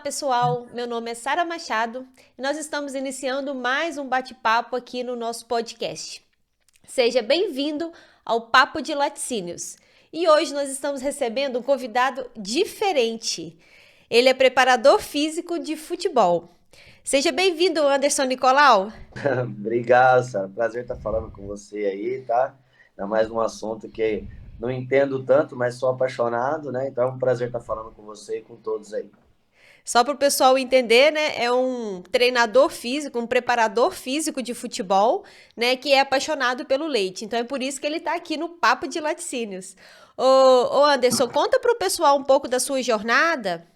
pessoal. Meu nome é Sara Machado e nós estamos iniciando mais um bate-papo aqui no nosso podcast. Seja bem-vindo ao Papo de Laticínios. E hoje nós estamos recebendo um convidado diferente. Ele é preparador físico de futebol. Seja bem-vindo, Anderson Nicolau. Obrigado, Sara. Prazer estar falando com você aí, tá? Ainda mais um assunto que não entendo tanto, mas sou apaixonado, né? Então é um prazer estar falando com você e com todos aí. Só para o pessoal entender, né? É um treinador físico, um preparador físico de futebol, né? Que é apaixonado pelo leite. Então é por isso que ele está aqui no Papo de Laticínios. Ô Anderson, conta para o pessoal um pouco da sua jornada,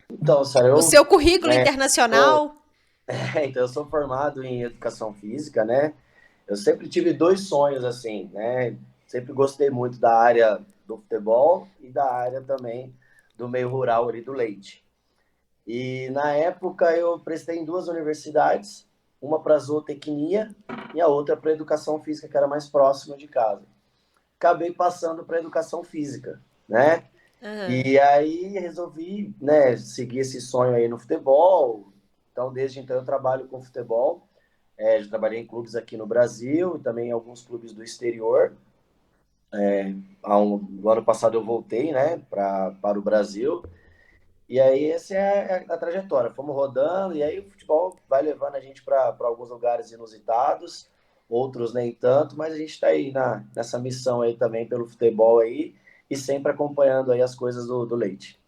Então, Sara, o seu currículo né, sou, internacional. então, eu sou formado em educação física, né? Eu sempre tive dois sonhos, assim, né? Sempre gostei muito da área do futebol e da área também do meio rural ali do leite. E na época eu prestei em duas universidades, uma para zootecnia e a outra para educação física, que era mais próxima de casa. Acabei passando para educação física, né? Aham. E aí resolvi, né, seguir esse sonho aí no futebol. Então, desde então eu trabalho com futebol. Já trabalhei em clubes aqui no Brasil e também em alguns clubes do exterior. No ano passado eu voltei, né, para o Brasil. E aí, essa é a trajetória. Fomos rodando, e aí o futebol vai levando a gente para alguns lugares inusitados, outros nem tanto, mas a gente está aí nessa missão aí também pelo futebol aí, e sempre acompanhando aí as coisas do Leite.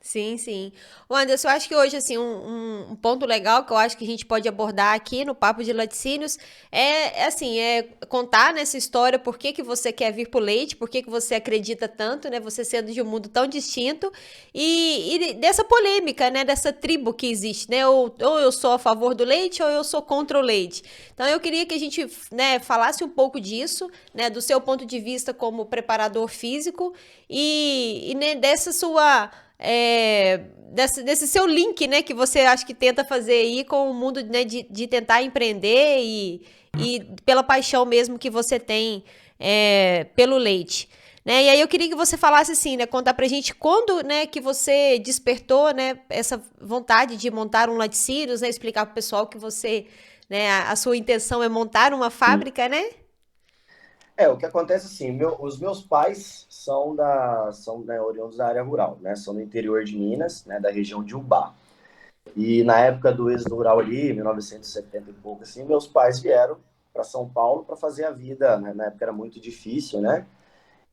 Sim, sim. O Anderson, eu acho que hoje, assim, um ponto legal que eu acho que a gente pode abordar aqui no Papo de Laticínios é contar nessa história por que que você quer vir pro leite, por que que você acredita tanto, né, você sendo de um mundo tão distinto, e dessa polêmica, né, dessa tribo que existe, né, ou eu sou a favor do leite ou eu sou contra o leite. Então, eu queria que a gente, né, falasse um pouco disso, né, do seu ponto de vista como preparador físico né, dessa sua desse seu link, né, que você acha que tenta fazer aí com o mundo, né, de tentar empreender e pela paixão mesmo que você tem pelo leite. Né? E aí eu queria que você falasse assim, né, contar pra gente quando, né, que você despertou, né, essa vontade de montar um laticínios, né, explicar pro pessoal que você, né, a sua intenção é montar uma Sim. fábrica, né? O que acontece assim, os meus pais são né, oriundos da área rural, né? São do interior de Minas, né, da região de Ubá. E na época do êxodo rural ali, 1970 e pouco assim, meus pais vieram para São Paulo para fazer a vida, né? Na época era muito difícil, né?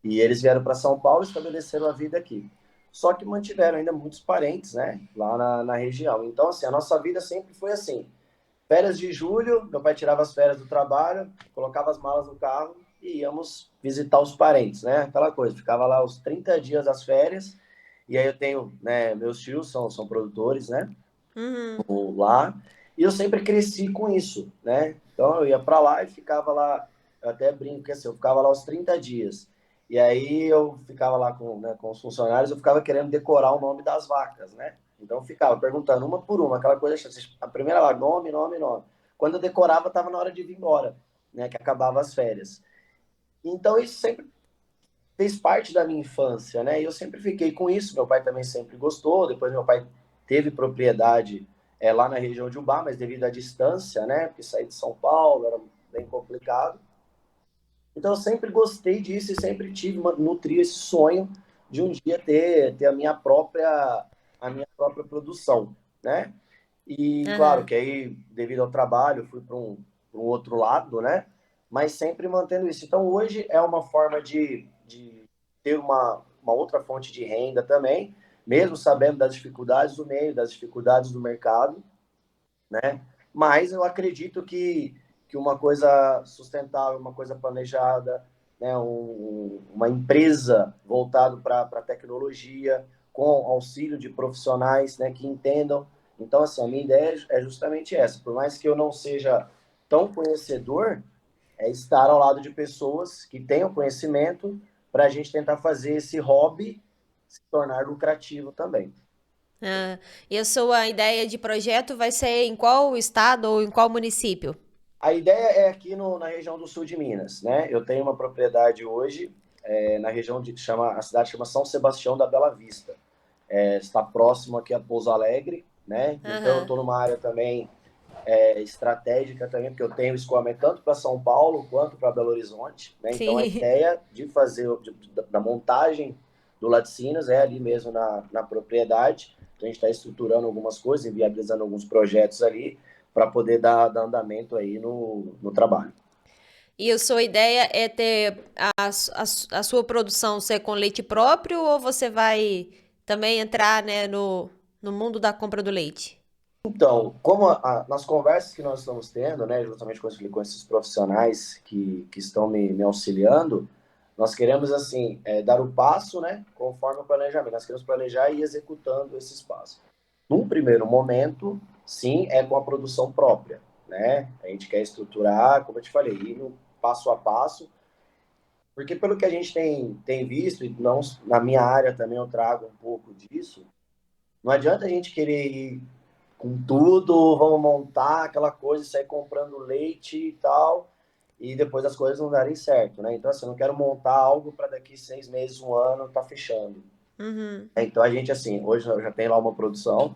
E eles vieram para São Paulo e estabeleceram a vida aqui. Só que mantiveram ainda muitos parentes, né? Lá na região. Então, assim, a nossa vida sempre foi assim. Férias de julho, meu pai tirava as férias do trabalho, colocava as malas no carro e íamos visitar os parentes, né? Aquela coisa, ficava lá os 30 dias das férias. E aí eu tenho, né, meus tios são produtores, né? Uhum. Lá, e eu sempre cresci com isso, né? Então eu ia para lá e ficava lá, eu até brinco que assim, eu ficava lá os 30 dias. E aí eu ficava lá com os funcionários, eu ficava querendo decorar o nome das vacas, né? Então eu ficava perguntando uma por uma, aquela coisa, a primeira lá, nome, nome, nome. Quando eu decorava, estava na hora de vir embora, né? Que acabava as férias. Então isso sempre fez parte da minha infância, né? E eu sempre fiquei com isso. Meu pai também sempre gostou. Depois meu pai teve propriedade lá na região de Ubá, mas devido à distância, né? Porque sair de São Paulo era bem complicado. Então eu sempre gostei disso e sempre nutri esse sonho de um dia ter a minha própria produção, né? E claro Aham. que aí, devido ao trabalho, eu fui para um outro lado, né? Mas sempre mantendo isso. Então, hoje é uma forma de ter uma outra fonte de renda também, mesmo sabendo das dificuldades do meio, das dificuldades do mercado, né? Mas eu acredito que uma coisa sustentável, uma coisa planejada, né? Uma empresa voltada para a tecnologia, com auxílio de profissionais, né? Que entendam. Então, assim, a minha ideia é justamente essa. Por mais que eu não seja tão conhecedor, é estar ao lado de pessoas que tenham conhecimento para a gente tentar fazer esse hobby se tornar lucrativo também. Ah, e a sua ideia de projeto vai ser em qual estado ou em qual município? A ideia é aqui na região do sul de Minas, né? Eu tenho uma propriedade hoje na região a cidade chama São Sebastião da Bela Vista. está próximo aqui a Pouso Alegre, né? Então eu Aham. estou numa área também estratégica também, porque eu tenho escoamento tanto para São Paulo quanto para Belo Horizonte, né? Então a Sim. ideia de fazer da montagem do Laticínios é ali mesmo na propriedade. Então, a gente está estruturando algumas coisas e viabilizando alguns projetos ali para poder dar andamento aí no trabalho. E a sua ideia é ter a sua produção ser com leite próprio ou você vai também entrar, né, no mundo da compra do leite? Então, como nas conversas que nós estamos tendo, né, justamente com esses profissionais que estão me auxiliando, nós queremos, assim, dar o passo, né, conforme o planejamento. Nós queremos planejar e ir executando esses passos. Num primeiro momento, sim, é com a produção própria, né? A gente quer estruturar, como eu te falei, ir no passo a passo, porque pelo que a gente tem visto, e não, na minha área também eu trago um pouco disso, não adianta a gente querer ir com tudo, vamos montar aquela coisa, sair comprando leite e tal, e depois as coisas não darem certo, né? Então, assim, eu não quero montar algo para daqui 6 meses, um ano, tá fechando. Uhum. Então, a gente, assim, hoje eu já tenho lá uma produção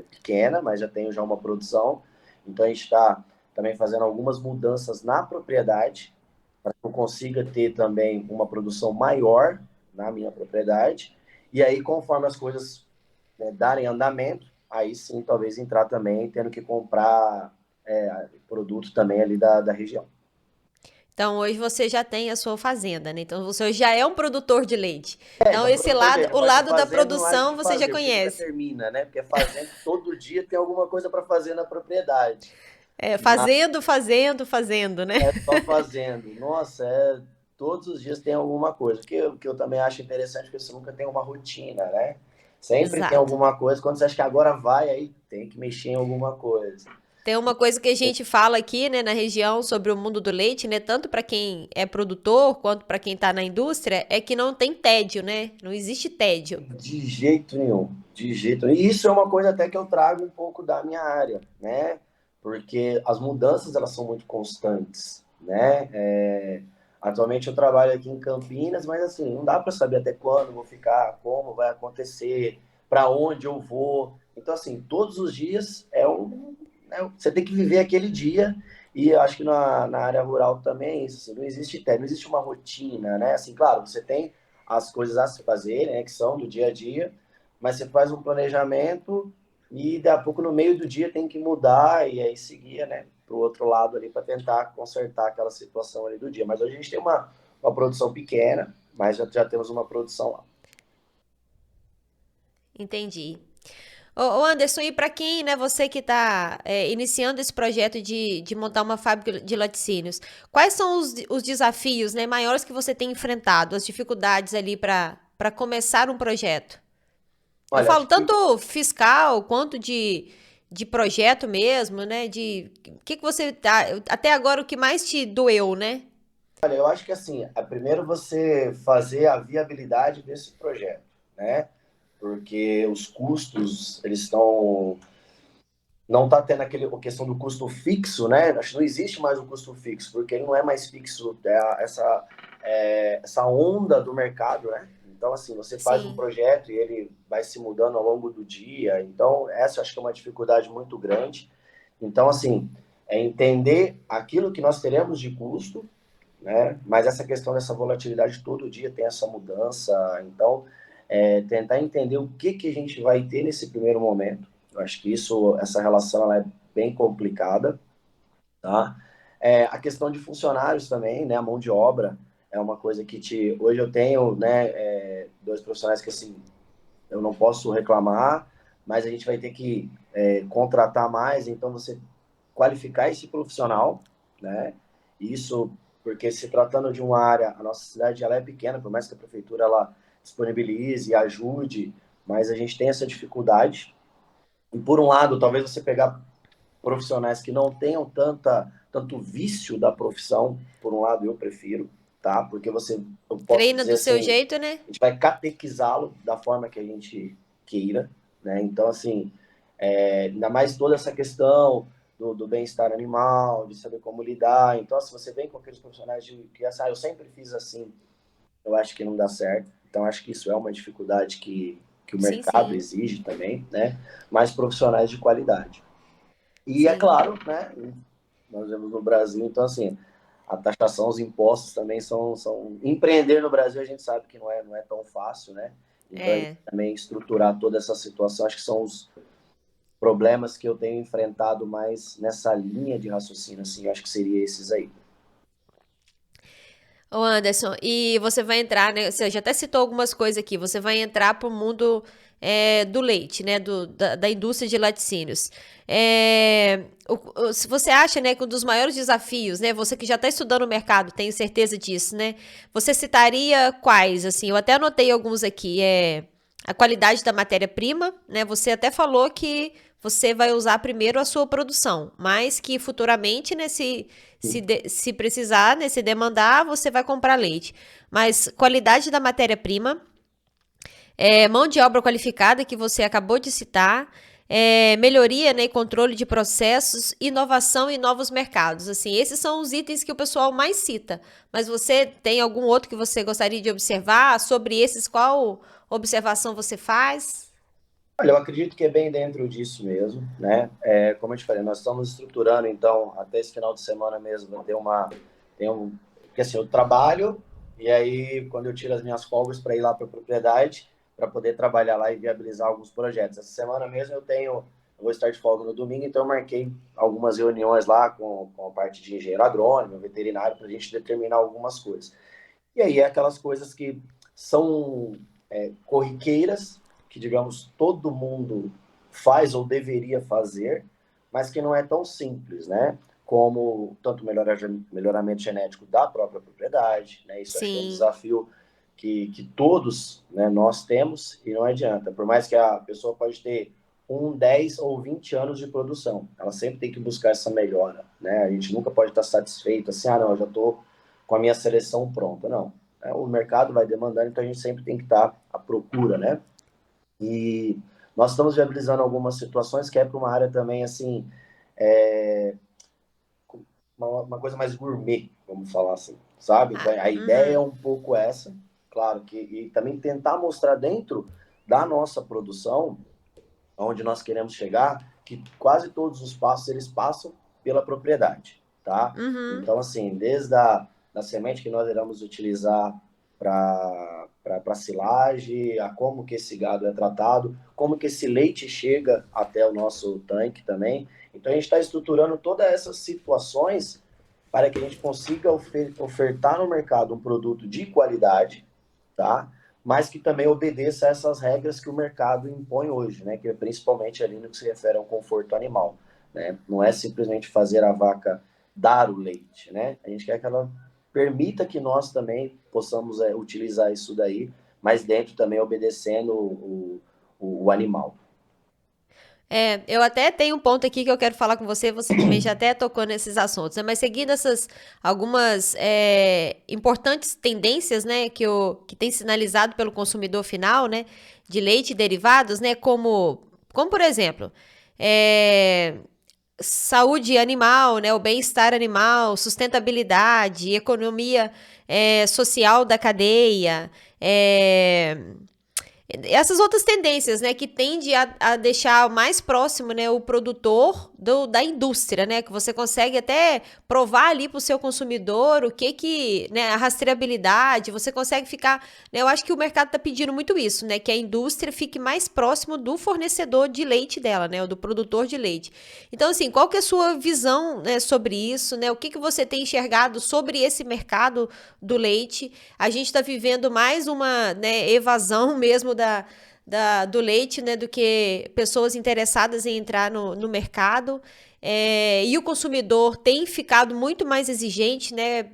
pequena, mas já tenho já uma produção. Então, a gente está também fazendo algumas mudanças na propriedade, para que eu consiga ter também uma produção maior na minha propriedade. E aí, conforme as coisas darem andamento, aí sim talvez entrar também tendo que comprar produtos também ali da região. Então hoje você já tem a sua fazenda, né? Então você já é um produtor de leite. Então Então, esse produtor de lado, leite, a o parte de lado da fazenda não acho produção de você já fazer, porque nunca conhece. termina, né? Porque fazenda todo dia tem alguma coisa para fazer na propriedade. É, Mas fazendo, né? só fazendo. Nossa, todos os dias tem alguma coisa. O que eu também acho interessante, porque você nunca tem uma rotina, né? Sempre tem Exato. alguma coisa. Quando você acha que agora vai, aí tem que mexer em alguma coisa. Tem uma coisa que a gente fala aqui, né, na região sobre o mundo do leite, né, tanto para quem é produtor quanto para quem tá na indústria, é que não tem tédio, né? Não existe tédio. De jeito nenhum, de jeito nenhum. E isso é uma coisa até que eu trago um pouco da minha área, né? Porque as mudanças elas são muito constantes, né? Atualmente eu trabalho aqui em Campinas, mas assim não dá para saber até quando eu vou ficar, como vai acontecer, para onde eu vou. Então assim todos os dias você tem que viver aquele dia. E eu acho que na área rural também é isso. Assim, não existe tédio, não existe uma rotina, né? Assim, claro, você tem as coisas a se fazer, né, que são do dia a dia, mas você faz um planejamento e daqui a pouco no meio do dia tem que mudar e aí seguir, né, para o outro lado ali para tentar consertar aquela situação ali do dia. Mas hoje a gente tem uma produção pequena, mas já temos uma produção lá. Entendi. Ô Anderson, e para quem, né, você que está iniciando esse projeto de montar uma fábrica de laticínios, quais são os desafios, né, maiores que você tem enfrentado, as dificuldades ali para começar um projeto? Eu Olha, falo acho que tanto fiscal quanto de projeto mesmo, né? De o que você tá. Até agora o que mais te doeu, né? Olha, eu acho que assim, primeiro você fazer a viabilidade desse projeto, né? Porque os custos, eles estão não está tendo a questão do custo fixo, né? Acho que não existe mais o custo fixo, porque ele não é mais fixo, essa onda do mercado, né? Então, assim, você faz um Sim. projeto e ele vai se mudando ao longo do dia. Então, essa eu acho que é uma dificuldade muito grande. Então, assim, é entender aquilo que nós teremos de custo, né? Mas essa questão dessa volatilidade todo dia tem essa mudança. Então, tentar entender o que a gente vai ter nesse primeiro momento. Eu acho que essa relação ela é bem complicada, tá? A questão de funcionários também, né? A mão de obra é uma coisa que hoje eu tenho, né? Dois profissionais que assim eu não posso reclamar, mas a gente vai ter que contratar mais. Então você qualificar esse profissional, né? Isso porque se tratando de uma área, a nossa cidade ela é pequena, por mais que a prefeitura ela disponibilize e ajude, mas a gente tem essa dificuldade. E por um lado, talvez você pegar profissionais que não tenham tanto vício da profissão, por um lado eu prefiro, tá? Porque eu posso Treina dizer do seu assim, jeito, né? a gente vai catequizá-lo da forma que a gente queira, né? Então, assim, ainda mais toda essa questão do bem-estar animal, de saber como lidar. Então, se você vem com aqueles profissionais que eu sempre fiz assim, eu acho que não dá certo. Então, acho que isso é uma dificuldade que o Sim, mercado sim, exige também, né? Mais profissionais de qualidade. E é sim. claro, né? Nós vemos no Brasil, então assim, a taxação, os impostos também são... Empreender no Brasil a gente sabe que não é tão fácil, né? Então a gente É. também estruturar toda essa situação, acho que são os problemas que eu tenho enfrentado mais nessa linha de raciocínio, assim, eu acho que seria esses aí. Ô Anderson, e você vai entrar, né? Você já até citou algumas coisas aqui. Você vai entrar para o mundo do leite, né? Da indústria de laticínios. Se você acha, né, que um dos maiores desafios, né? Você que já está estudando o mercado, tenho certeza disso, né? Você citaria quais? Assim, eu até anotei alguns aqui. A qualidade da matéria-prima, né? Você até falou que você vai usar primeiro a sua produção, mas que futuramente, né, se precisar, né, se demandar, você vai comprar leite. Mas qualidade da matéria-prima, mão de obra qualificada, que você acabou de citar, melhoria, né, e controle de processos, inovação e novos mercados. Assim, esses são os itens que o pessoal mais cita. Mas você tem algum outro que você gostaria de observar? Sobre esses, qual observação você faz? Olha, eu acredito que é bem dentro disso mesmo, né? Como eu te falei, nós estamos estruturando, então, até esse final de semana mesmo, vai ter porque assim, eu trabalho, e aí, quando eu tiro as minhas folgas para ir lá para a propriedade, para poder trabalhar lá e viabilizar alguns projetos. Essa semana mesmo eu vou estar de folga no domingo, então eu marquei algumas reuniões lá com a parte de engenheiro agrônomo, veterinário, para a gente determinar algumas coisas. E aí é aquelas coisas que são corriqueiras, que, digamos, todo mundo faz ou deveria fazer, mas que não é tão simples, né? Como tanto melhoramento genético da própria propriedade, né? Isso acho que é um Sim, desafio que todos, né, nós temos e não adianta. Por mais que a pessoa pode ter 10 ou 20 anos de produção, ela sempre tem que buscar essa melhora, né? A gente nunca pode estar satisfeito assim, não, eu já estou com a minha seleção pronta, não. O mercado vai demandando, então a gente sempre tem que estar à procura, né? E nós estamos viabilizando algumas situações que é para uma área também, assim, é, uma coisa mais gourmet, vamos falar assim, sabe? Então, a ideia é uhum, um pouco essa, claro, e também tentar mostrar dentro da nossa produção, onde nós queremos chegar, que quase todos os passos, eles passam pela propriedade, tá? uhum. Então, assim, desde a da semente que nós iremos utilizar para silagem, a como que esse gado é tratado, como que esse leite chega até o nosso tanque também. Então a gente está estruturando todas essas situações para que a gente consiga ofertar no mercado um produto de qualidade, tá? Mas que também obedeça a essas regras que o mercado impõe hoje, né? Que é principalmente ali no que se refere ao conforto animal, né? Não é simplesmente fazer a vaca dar o leite, né? A gente quer que ela permita que nós também possamos utilizar isso daí, mas dentro também obedecendo o animal. Eu até tenho um ponto aqui que eu quero falar com você, você também já até tocou nesses assuntos, né? Mas seguindo essas algumas importantes tendências, né, que tem sinalizado pelo consumidor final, né, de leite e derivados, né, como por exemplo, é, saúde animal, né, o bem-estar animal, sustentabilidade, economia social da cadeia, é, essas outras tendências, né, que tende a deixar mais próximo, né, o produtor da indústria, né, que você consegue até provar ali para o seu consumidor o que, né, a rastreabilidade, você consegue ficar, né, eu acho que o mercado está pedindo muito isso, né, que a indústria fique mais próximo do fornecedor de leite dela, né, do produtor de leite. Então, assim, qual que é a sua visão, né, sobre isso, né, o que você tem enxergado sobre esse mercado do leite? A gente está vivendo mais uma, né, evasão mesmo do leite, né, do que pessoas interessadas em entrar no mercado. E o consumidor tem ficado muito mais exigente, né,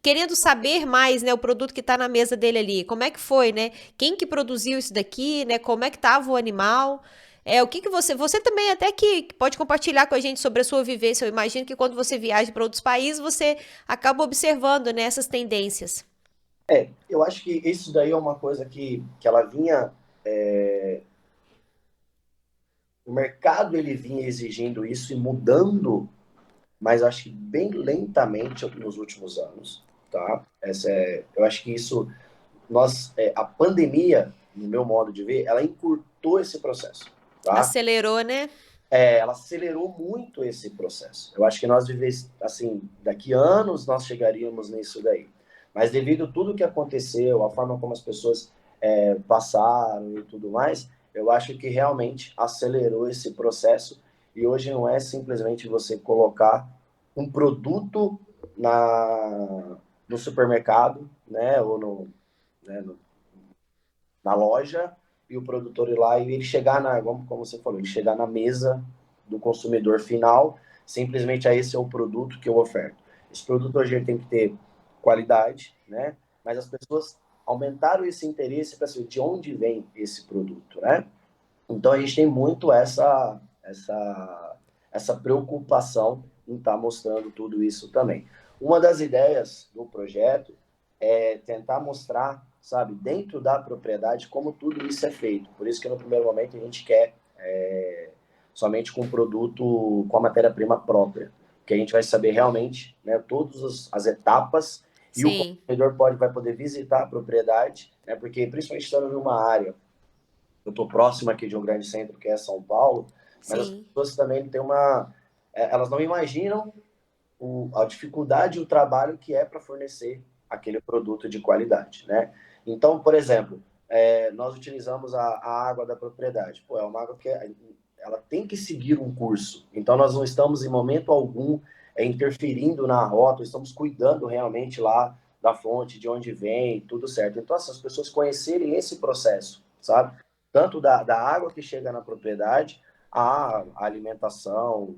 querendo saber mais, né, o produto que está na mesa dele ali. Como é que foi, né? Quem que produziu isso daqui, né? Como é que estava o animal? O que você também até que pode compartilhar com a gente sobre a sua vivência. Eu imagino que quando você viaja para outros países, você acaba observando, né, essas tendências. Eu acho que isso daí é uma coisa que ela vinha, o mercado ele vinha exigindo isso e mudando, mas acho que bem lentamente nos últimos anos, tá? Eu acho que isso a pandemia no meu modo de ver, ela encurtou esse processo, tá? Acelerou, né? Ela acelerou muito esse processo. Eu acho que nós vivemos, assim, daqui a anos nós chegaríamos nisso daí. Mas devido a tudo que aconteceu, a forma como as pessoas passaram e tudo mais, eu acho que realmente acelerou esse processo. E hoje não é simplesmente você colocar um produto no supermercado, né, ou né, na loja e o produtor ir lá e ele chegar como você falou, ele chegar na mesa do consumidor final, simplesmente esse é o produto que eu oferto. Esse produto hoje ele tem que ter qualidade, né? Mas as pessoas aumentaram esse interesse para saber de onde vem esse produto, né? Então a gente tem muito essa preocupação em estar mostrando tudo isso também. Uma das ideias do projeto é tentar mostrar, sabe, dentro da propriedade como tudo isso é feito. Por isso que no primeiro momento a gente quer somente com o produto com a matéria-prima própria, que a gente vai saber realmente, né, todas as etapas e o Sim, consumidor vai poder visitar a propriedade, né, porque principalmente estando em uma área, eu estou próximo aqui de um grande centro que é São Paulo, mas as sim. pessoas também têm elas não imaginam a dificuldade e o trabalho que é para fornecer aquele produto de qualidade, né? Então, por exemplo, nós utilizamos a água da propriedade. Pô, é uma água que ela tem que seguir um curso. Então, nós não estamos em momento algum interferindo na rota, estamos cuidando realmente lá da fonte, de onde vem, tudo certo. Então, essas pessoas conhecerem esse processo, sabe? Tanto da água que chega na propriedade, a alimentação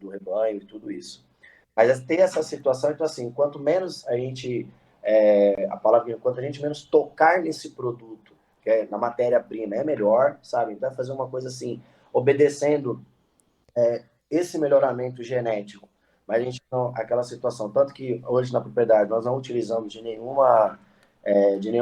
do rebanho e tudo isso. Mas ter essa situação, então assim, quanto menos a gente, a palavra, quanto a gente menos tocar nesse produto, que é na matéria-prima, é melhor, sabe? Então, fazer uma coisa assim, obedecendo esse melhoramento genético. Mas a gente não, aquela situação, tanto que hoje na propriedade nós não utilizamos de nenhum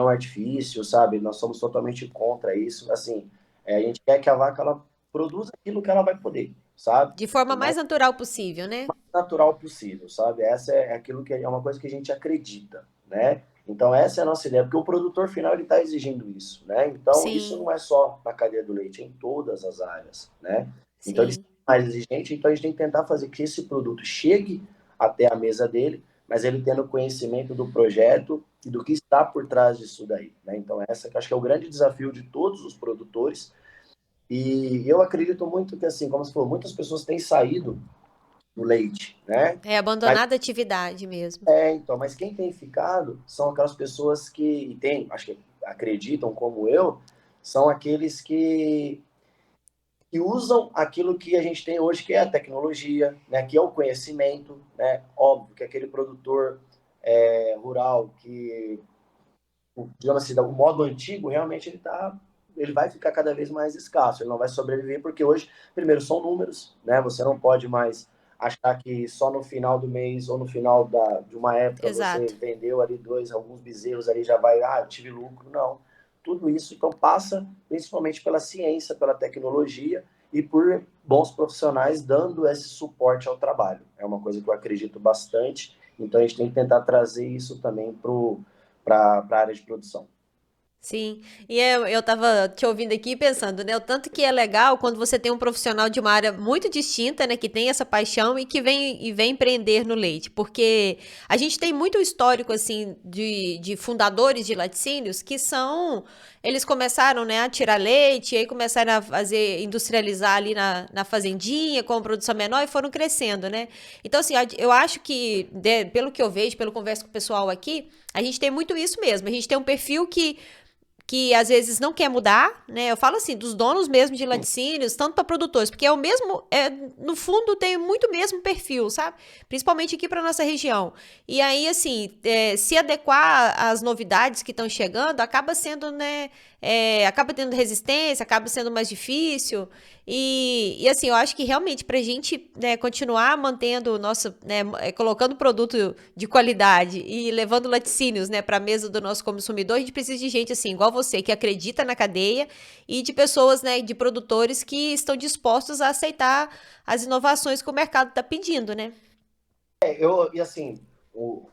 artifício, sabe? Nós somos totalmente contra isso. Assim, a gente quer que a vaca ela produza aquilo que ela vai poder, sabe? De forma O mais mais natural possível, né? natural possível, sabe? Essa é aquilo que é uma coisa que a gente acredita, né? Então essa é a nossa ideia, porque o produtor final ele está exigindo isso, né? Então isso Sim, não é só na cadeia do leite, é em todas as áreas, né? Então eles sim. são mais exigentes, então a gente tem que tentar fazer que esse produto chegue até a mesa dele, mas ele tendo conhecimento do projeto e do que está por trás disso daí, né? Então essa que eu acho que é o grande desafio de todos os produtores e eu acredito muito que assim, como você falou, muitas pessoas têm saído do leite, né? É Mas abandonada a atividade mesmo. então, mas quem tem ficado são aquelas pessoas que tem, acho que acreditam como eu, são aqueles que usam aquilo que a gente tem hoje, que é a tecnologia, né, que é o conhecimento, né? Óbvio que aquele produtor rural que, digamos assim, do modo antigo, realmente ele vai ficar cada vez mais escasso, ele não vai sobreviver porque hoje, primeiro, são números, né? Você não pode mais achar que só no final do mês ou no final de uma época você Exato. vendeu ali alguns bezerros ali já vai, eu tive lucro, não. Tudo isso então passa principalmente pela ciência, pela tecnologia e por bons profissionais dando esse suporte ao trabalho. É uma coisa que eu acredito bastante, então a gente tem que tentar trazer isso também para a área de produção. Sim, e eu tava te ouvindo aqui pensando, né, o tanto que é legal quando você tem um profissional de uma área muito distinta, né, que tem essa paixão e que vem empreender no leite, porque a gente tem muito histórico, assim, de fundadores de laticínios que eles começaram, né, a tirar leite, e aí começaram a industrializar ali na fazendinha, com produção menor e foram crescendo, né, então, assim, eu acho que, pelo que eu vejo, pelo converso com o pessoal aqui, a gente tem muito isso mesmo, a gente tem um perfil que às vezes não quer mudar, né? Eu falo assim, dos donos mesmo de laticínios, tanto para produtores, porque é o mesmo, no fundo tem muito mesmo perfil, sabe? Principalmente aqui para nossa região. E aí, assim, se adequar às novidades que estão chegando, acaba sendo, né? Acaba tendo resistência, acaba sendo mais difícil. Assim, eu acho que realmente para a gente, né, continuar mantendo o nosso, né, colocando produto de qualidade e levando laticínios, né, para a mesa do nosso consumidor, a gente precisa de gente assim, igual você, que acredita na cadeia e de pessoas, né, de produtores que estão dispostos a aceitar as inovações que o mercado está pedindo, né? E assim,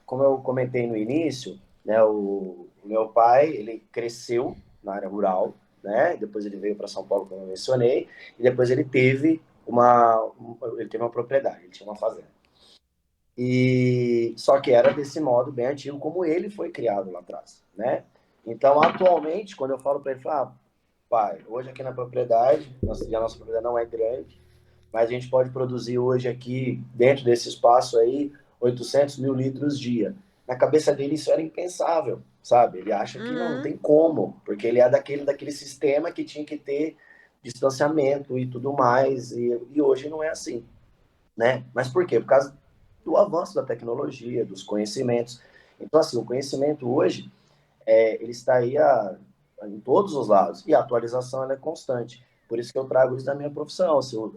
como eu comentei no início, né, o meu pai, ele cresceu, na área rural, né? Depois ele veio para São Paulo, como eu mencionei, e depois ele teve uma propriedade, ele tinha uma fazenda. E só que era desse modo bem antigo, como ele foi criado lá atrás, né? Então, atualmente, quando eu falo para ele, pai, hoje aqui na propriedade, e a nossa propriedade não é grande, mas a gente pode produzir hoje aqui, dentro desse espaço aí, 800 mil litros dia. Na cabeça dele isso era impensável, sabe? Ele acha que não Uhum. tem como, porque ele é daquele sistema que tinha que ter distanciamento e tudo mais, e hoje não é assim, né? Mas por quê? Por causa do avanço da tecnologia, dos conhecimentos. Então, assim, o conhecimento hoje, ele está aí em todos os lados, e a atualização ela é constante. Por isso que eu trago isso da minha profissão. Se o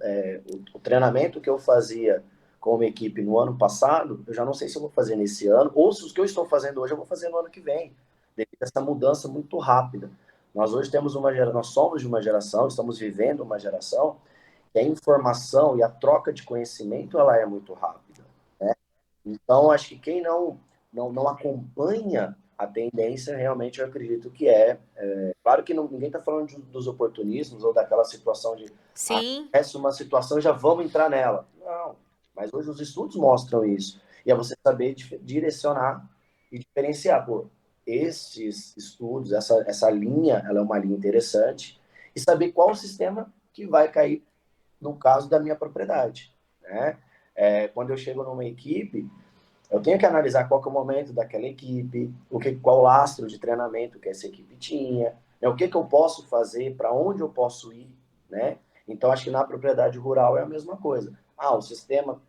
treinamento que eu fazia com uma equipe no ano passado, eu já não sei se eu vou fazer nesse ano, ou se os que eu estou fazendo hoje eu vou fazer no ano que vem, devido a essa mudança muito rápida. Nós hoje temos nós somos de uma geração, estamos vivendo uma geração que a informação e a troca de conhecimento ela é muito rápida. Então, acho que quem não acompanha a tendência, realmente eu acredito que claro que ninguém está falando dos oportunismos ou daquela situação de Sim. essa é uma situação, já vamos entrar nela. Não, mas hoje os estudos mostram isso. E é você saber direcionar e diferenciar. Pô, esses estudos, essa linha, ela é uma linha interessante, e saber qual o sistema que vai cair no caso da minha propriedade, né? Quando eu chego numa equipe, eu tenho que analisar qual que é o momento daquela equipe, qual o lastro de treinamento que essa equipe tinha, né? O que eu posso fazer, para onde eu posso ir, né? Então, acho que na propriedade rural é a mesma coisa. O sistema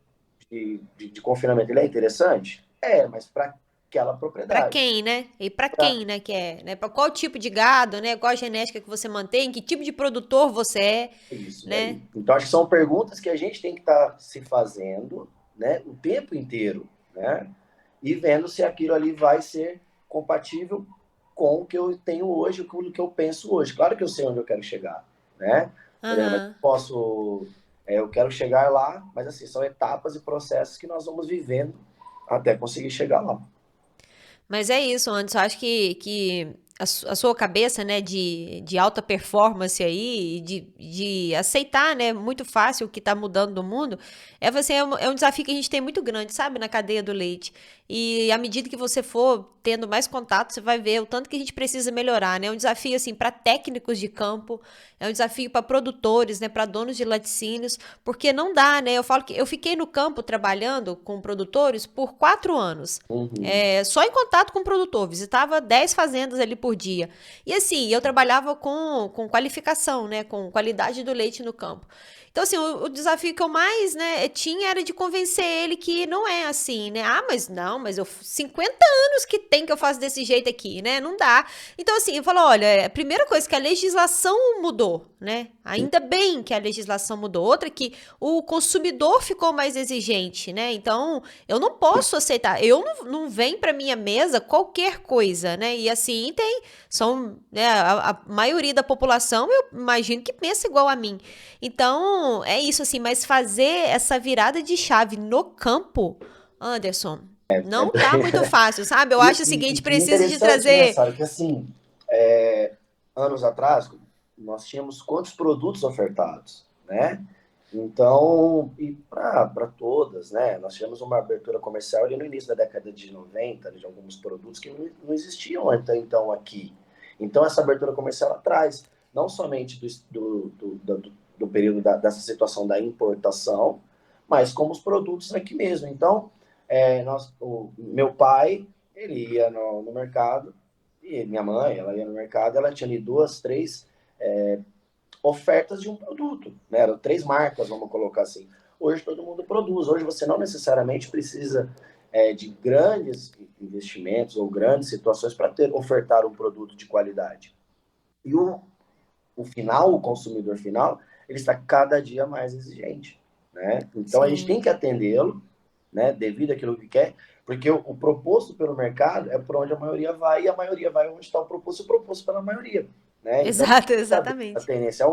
de confinamento ele é interessante? Mas para aquela Para propriedade. quem, né? E para Pra quem, né, que é, né? Para qual tipo de gado, né? Qual a genética que você mantém, que tipo de produtor você é, isso né? daí. Então, acho que são perguntas que a gente tem que estar se fazendo, né, o tempo inteiro, né? E vendo se aquilo ali vai ser compatível com o que eu tenho hoje, com o que eu penso hoje. Claro que eu sei onde eu quero chegar, né? Por exemplo, Aham. eu quero chegar lá, mas assim, são etapas e processos que nós vamos vivendo até conseguir chegar lá. Mas é isso, Anderson. Eu acho que a sua cabeça, né, de alta performance aí, de aceitar, né, muito fácil o que tá mudando no mundo, é um desafio que a gente tem muito grande, sabe, na cadeia do leite. E à medida que você for tendo mais contato, você vai ver o tanto que a gente precisa melhorar, né? É um desafio, assim, para técnicos de campo, é um desafio para produtores, né, para donos de laticínios, porque não dá, né? Eu falo que eu fiquei no campo trabalhando com produtores por 4 anos. Uhum. Só em contato com o produtor, visitava 10 fazendas ali por dia. E assim, eu trabalhava com qualificação, né? Com qualidade do leite no campo. Então, assim, o desafio que eu mais, né, tinha era de convencer ele que não é assim, né? Ah, mas não, mas eu 50 anos que tem que eu faço desse jeito aqui, né? Não dá. Então, assim, eu falo, olha, a primeira coisa que a legislação mudou, né? Ainda bem que a legislação mudou. Outra que o consumidor ficou mais exigente, né? Então, eu não posso aceitar. Eu não vem para minha mesa qualquer coisa, né? E assim são, né, a maioria da população, eu imagino que pensa igual a mim. Então, é isso assim, mas fazer essa virada de chave no campo, Anderson, não tá muito fácil, sabe? Eu acho o seguinte, E precisa de interessante, né, trazer. Sara, que assim, anos atrás, nós tínhamos quantos produtos ofertados, né? Então, e para todas, né? Nós tivemos uma abertura comercial ali no início da década de 90, de alguns produtos que não existiam até então aqui. Então, essa abertura comercial ela traz não somente do período dessa situação da importação, mas como os produtos aqui mesmo. Então, o meu pai, ele ia no mercado, e minha mãe, ela ia no mercado, ela tinha ali duas, três ofertas de um produto, né? Eram três marcas, vamos colocar assim. Hoje todo mundo produz. Hoje você não necessariamente precisa de grandes investimentos ou grandes situações para ofertar um produto de qualidade. E o consumidor final, ele está cada dia mais exigente, né? Então a gente tem Sim, que atendê-lo, né? Devido àquilo que quer, porque o proposto pelo mercado é por onde a maioria vai e a maioria vai onde está o proposto pela maioria, né? Então exato, a exatamente. tendência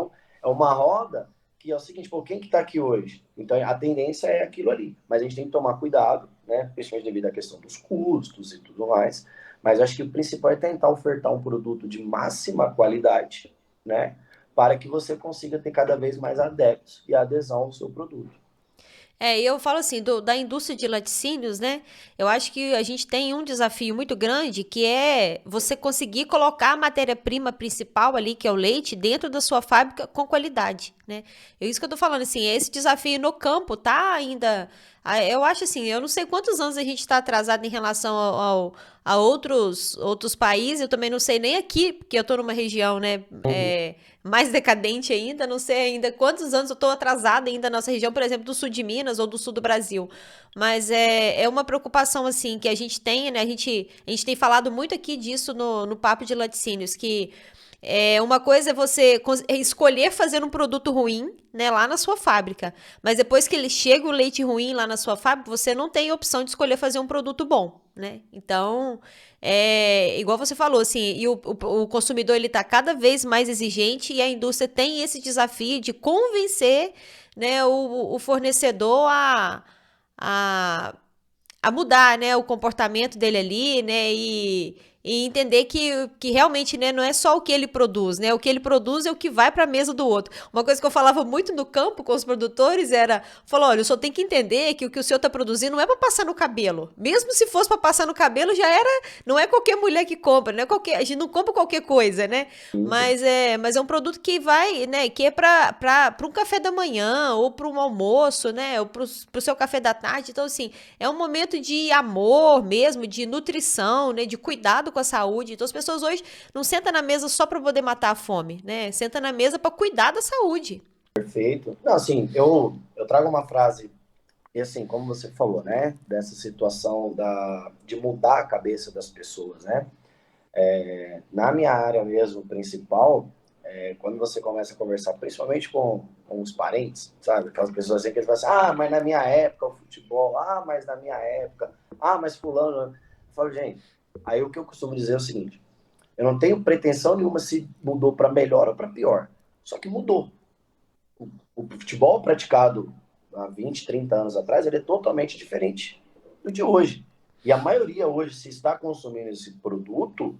é uma roda que é o seguinte, pô, quem que está aqui hoje? Então a tendência é aquilo ali, mas a gente tem que tomar cuidado, né? Principalmente devido à questão dos custos e tudo mais, Mas acho que o principal é tentar ofertar um produto de máxima qualidade, né? Para que você consiga ter cada vez mais adeptos e adesão ao seu produto. É, eu falo assim, da indústria de laticínios, né? Eu acho que a gente tem um desafio muito grande, que é você conseguir colocar a matéria-prima principal ali, que é o leite, dentro da sua fábrica com qualidade, né? É isso que eu tô falando, assim, esse desafio no campo tá ainda. Eu acho assim, eu não sei quantos anos a gente está atrasado em relação a outros países, eu também não sei nem aqui, porque eu tô numa região, né, mais decadente ainda, não sei ainda quantos anos eu tô atrasada ainda na nossa região, por exemplo, do sul de Minas ou do sul do Brasil. Mas é uma preocupação, assim, que a gente tem, né, a gente tem falado muito aqui disso no Papo de Laticínios, que uma coisa é você escolher fazer um produto ruim, né, lá na sua fábrica. Mas depois que ele chega o leite ruim lá na sua fábrica, você não tem opção de escolher fazer um produto bom, né? Então, igual você falou, assim, e o consumidor ele tá cada vez mais exigente e a indústria tem esse desafio de convencer, né, o fornecedor a, a mudar, né, o comportamento dele ali, né, e entender que realmente, né, não é só o que ele produz, né, o que ele produz é o que vai para a mesa do outro. Uma coisa que eu falava muito no campo com os produtores falou, olha, o senhor tem que entender que o que o senhor está produzindo não é para passar no cabelo. Mesmo se fosse para passar no cabelo, não é qualquer mulher que compra, não é qualquer, a gente não compra qualquer coisa, né? Isso. Mas é um produto que vai, né, que é para um café da manhã ou para um almoço, né, ou para o seu café da tarde. Então, assim, é um momento de amor mesmo, de nutrição, né, de cuidado com a saúde. Então as pessoas hoje não sentam na mesa só para poder matar a fome, né? Senta na mesa para cuidar da saúde. Perfeito. Não, assim, eu trago uma frase, e assim, como você falou, né? Dessa situação de mudar a cabeça das pessoas, né? Na minha área mesmo principal, quando você começa a conversar, principalmente com os parentes, sabe? Aquelas pessoas assim que eles falam assim, ah, mas na minha época o futebol, ah, mas na minha época, ah, mas fulano. Eu falo, gente, aí o que eu costumo dizer é o seguinte, eu não tenho pretensão nenhuma se mudou para melhor ou para pior, só que mudou. O futebol praticado há 20, 30 anos atrás, ele é totalmente diferente do de hoje. E a maioria hoje, se está consumindo esse produto,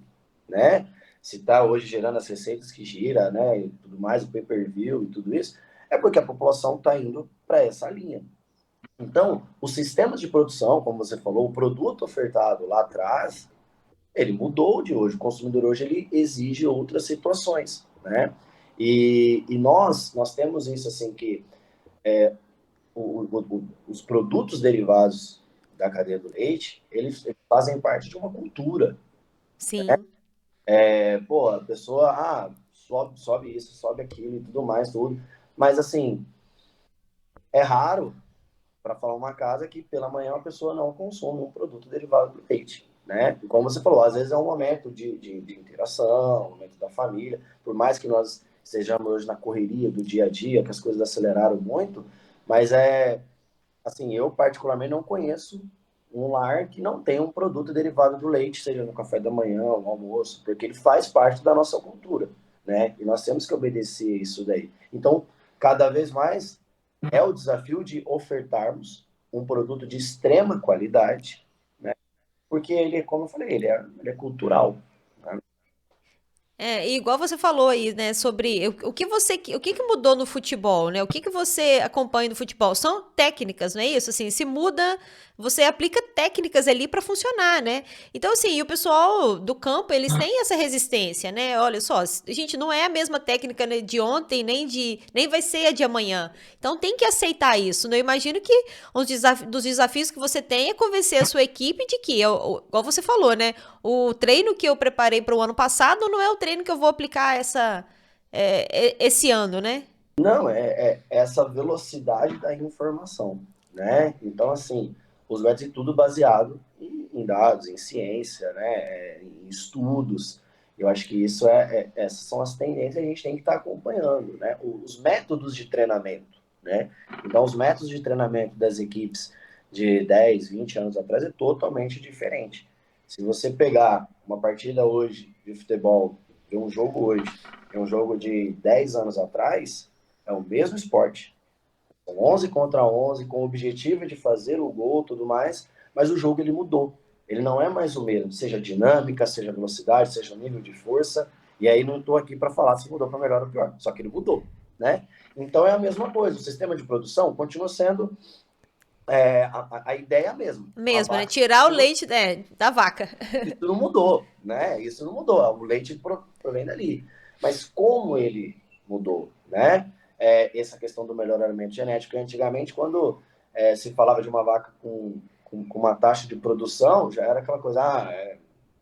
né, se está hoje gerando as receitas que gira, né, e tudo mais, o pay-per-view e tudo isso, é porque a população está indo para essa linha. Então, os sistemas de produção, como você falou, o produto ofertado lá atrás, ele mudou de hoje. O consumidor hoje ele exige outras situações, né? E nós temos isso assim que os produtos derivados da cadeia do leite, eles fazem parte de uma cultura. Sim. Pô, a pessoa, sobe isso, sobe aquilo e tudo mais, tudo. Mas, assim, é raro, para falar uma casa, que pela manhã a pessoa não consome um produto derivado do leite, né? E como você falou, às vezes é um momento de interação, um momento da família. Por mais que nós estejamos hoje na correria do dia a dia, que as coisas aceleraram muito, mas assim, eu particularmente não conheço um lar que não tenha um produto derivado do leite, seja no café da manhã, no almoço, porque ele faz parte da nossa cultura, né? E nós temos que obedecer isso daí. Então, cada vez mais é o desafio de ofertarmos um produto de extrema qualidade, né? Porque ele, como eu falei, ele é cultural, né? E igual você falou aí, né, sobre o que mudou no futebol, né? O que você acompanha no futebol? São técnicas, não é isso? Assim, se muda, você aplica técnicas ali para funcionar, né? Então, assim, e o pessoal do campo, eles têm essa resistência, né? Olha só, gente, não é a mesma técnica, né, de ontem, nem vai ser a de amanhã. Então, tem que aceitar isso, né? Eu imagino que dos desafios que você tem é convencer a sua equipe de que, igual você falou, né? O treino que eu preparei para o ano passado não é o treino que eu vou aplicar esse ano, né? Não, é essa velocidade da informação, né? Então, assim, os métodos e tudo baseado em dados, em ciência, né? Em estudos. Eu acho que essas são as tendências que a gente tem que estar acompanhando, né? Os métodos de treinamento, né? Então, os métodos de treinamento das equipes de 10, 20 anos atrás é totalmente diferente. Se você pegar uma partida hoje de futebol, de um jogo hoje, de um jogo de 10 anos atrás, é o mesmo esporte. São 11 contra 11, com o objetivo de fazer o gol e tudo mais, mas o jogo ele mudou. ele não é mais o mesmo, seja dinâmica, seja velocidade, seja nível de força. E aí não estou aqui para falar se mudou para melhor ou pior, só que ele mudou, né? Então é a mesma coisa, o sistema de produção continua sendo a ideia é a mesma. A Mesmo, né? vaca Tirar o continua, leite, né, da vaca. isso não mudou, né? Isso não mudou, o leite provém dali. Mas como ele mudou, né? Essa questão do melhoramento genético, antigamente, quando se falava de uma vaca com uma taxa de produção, já era aquela coisa,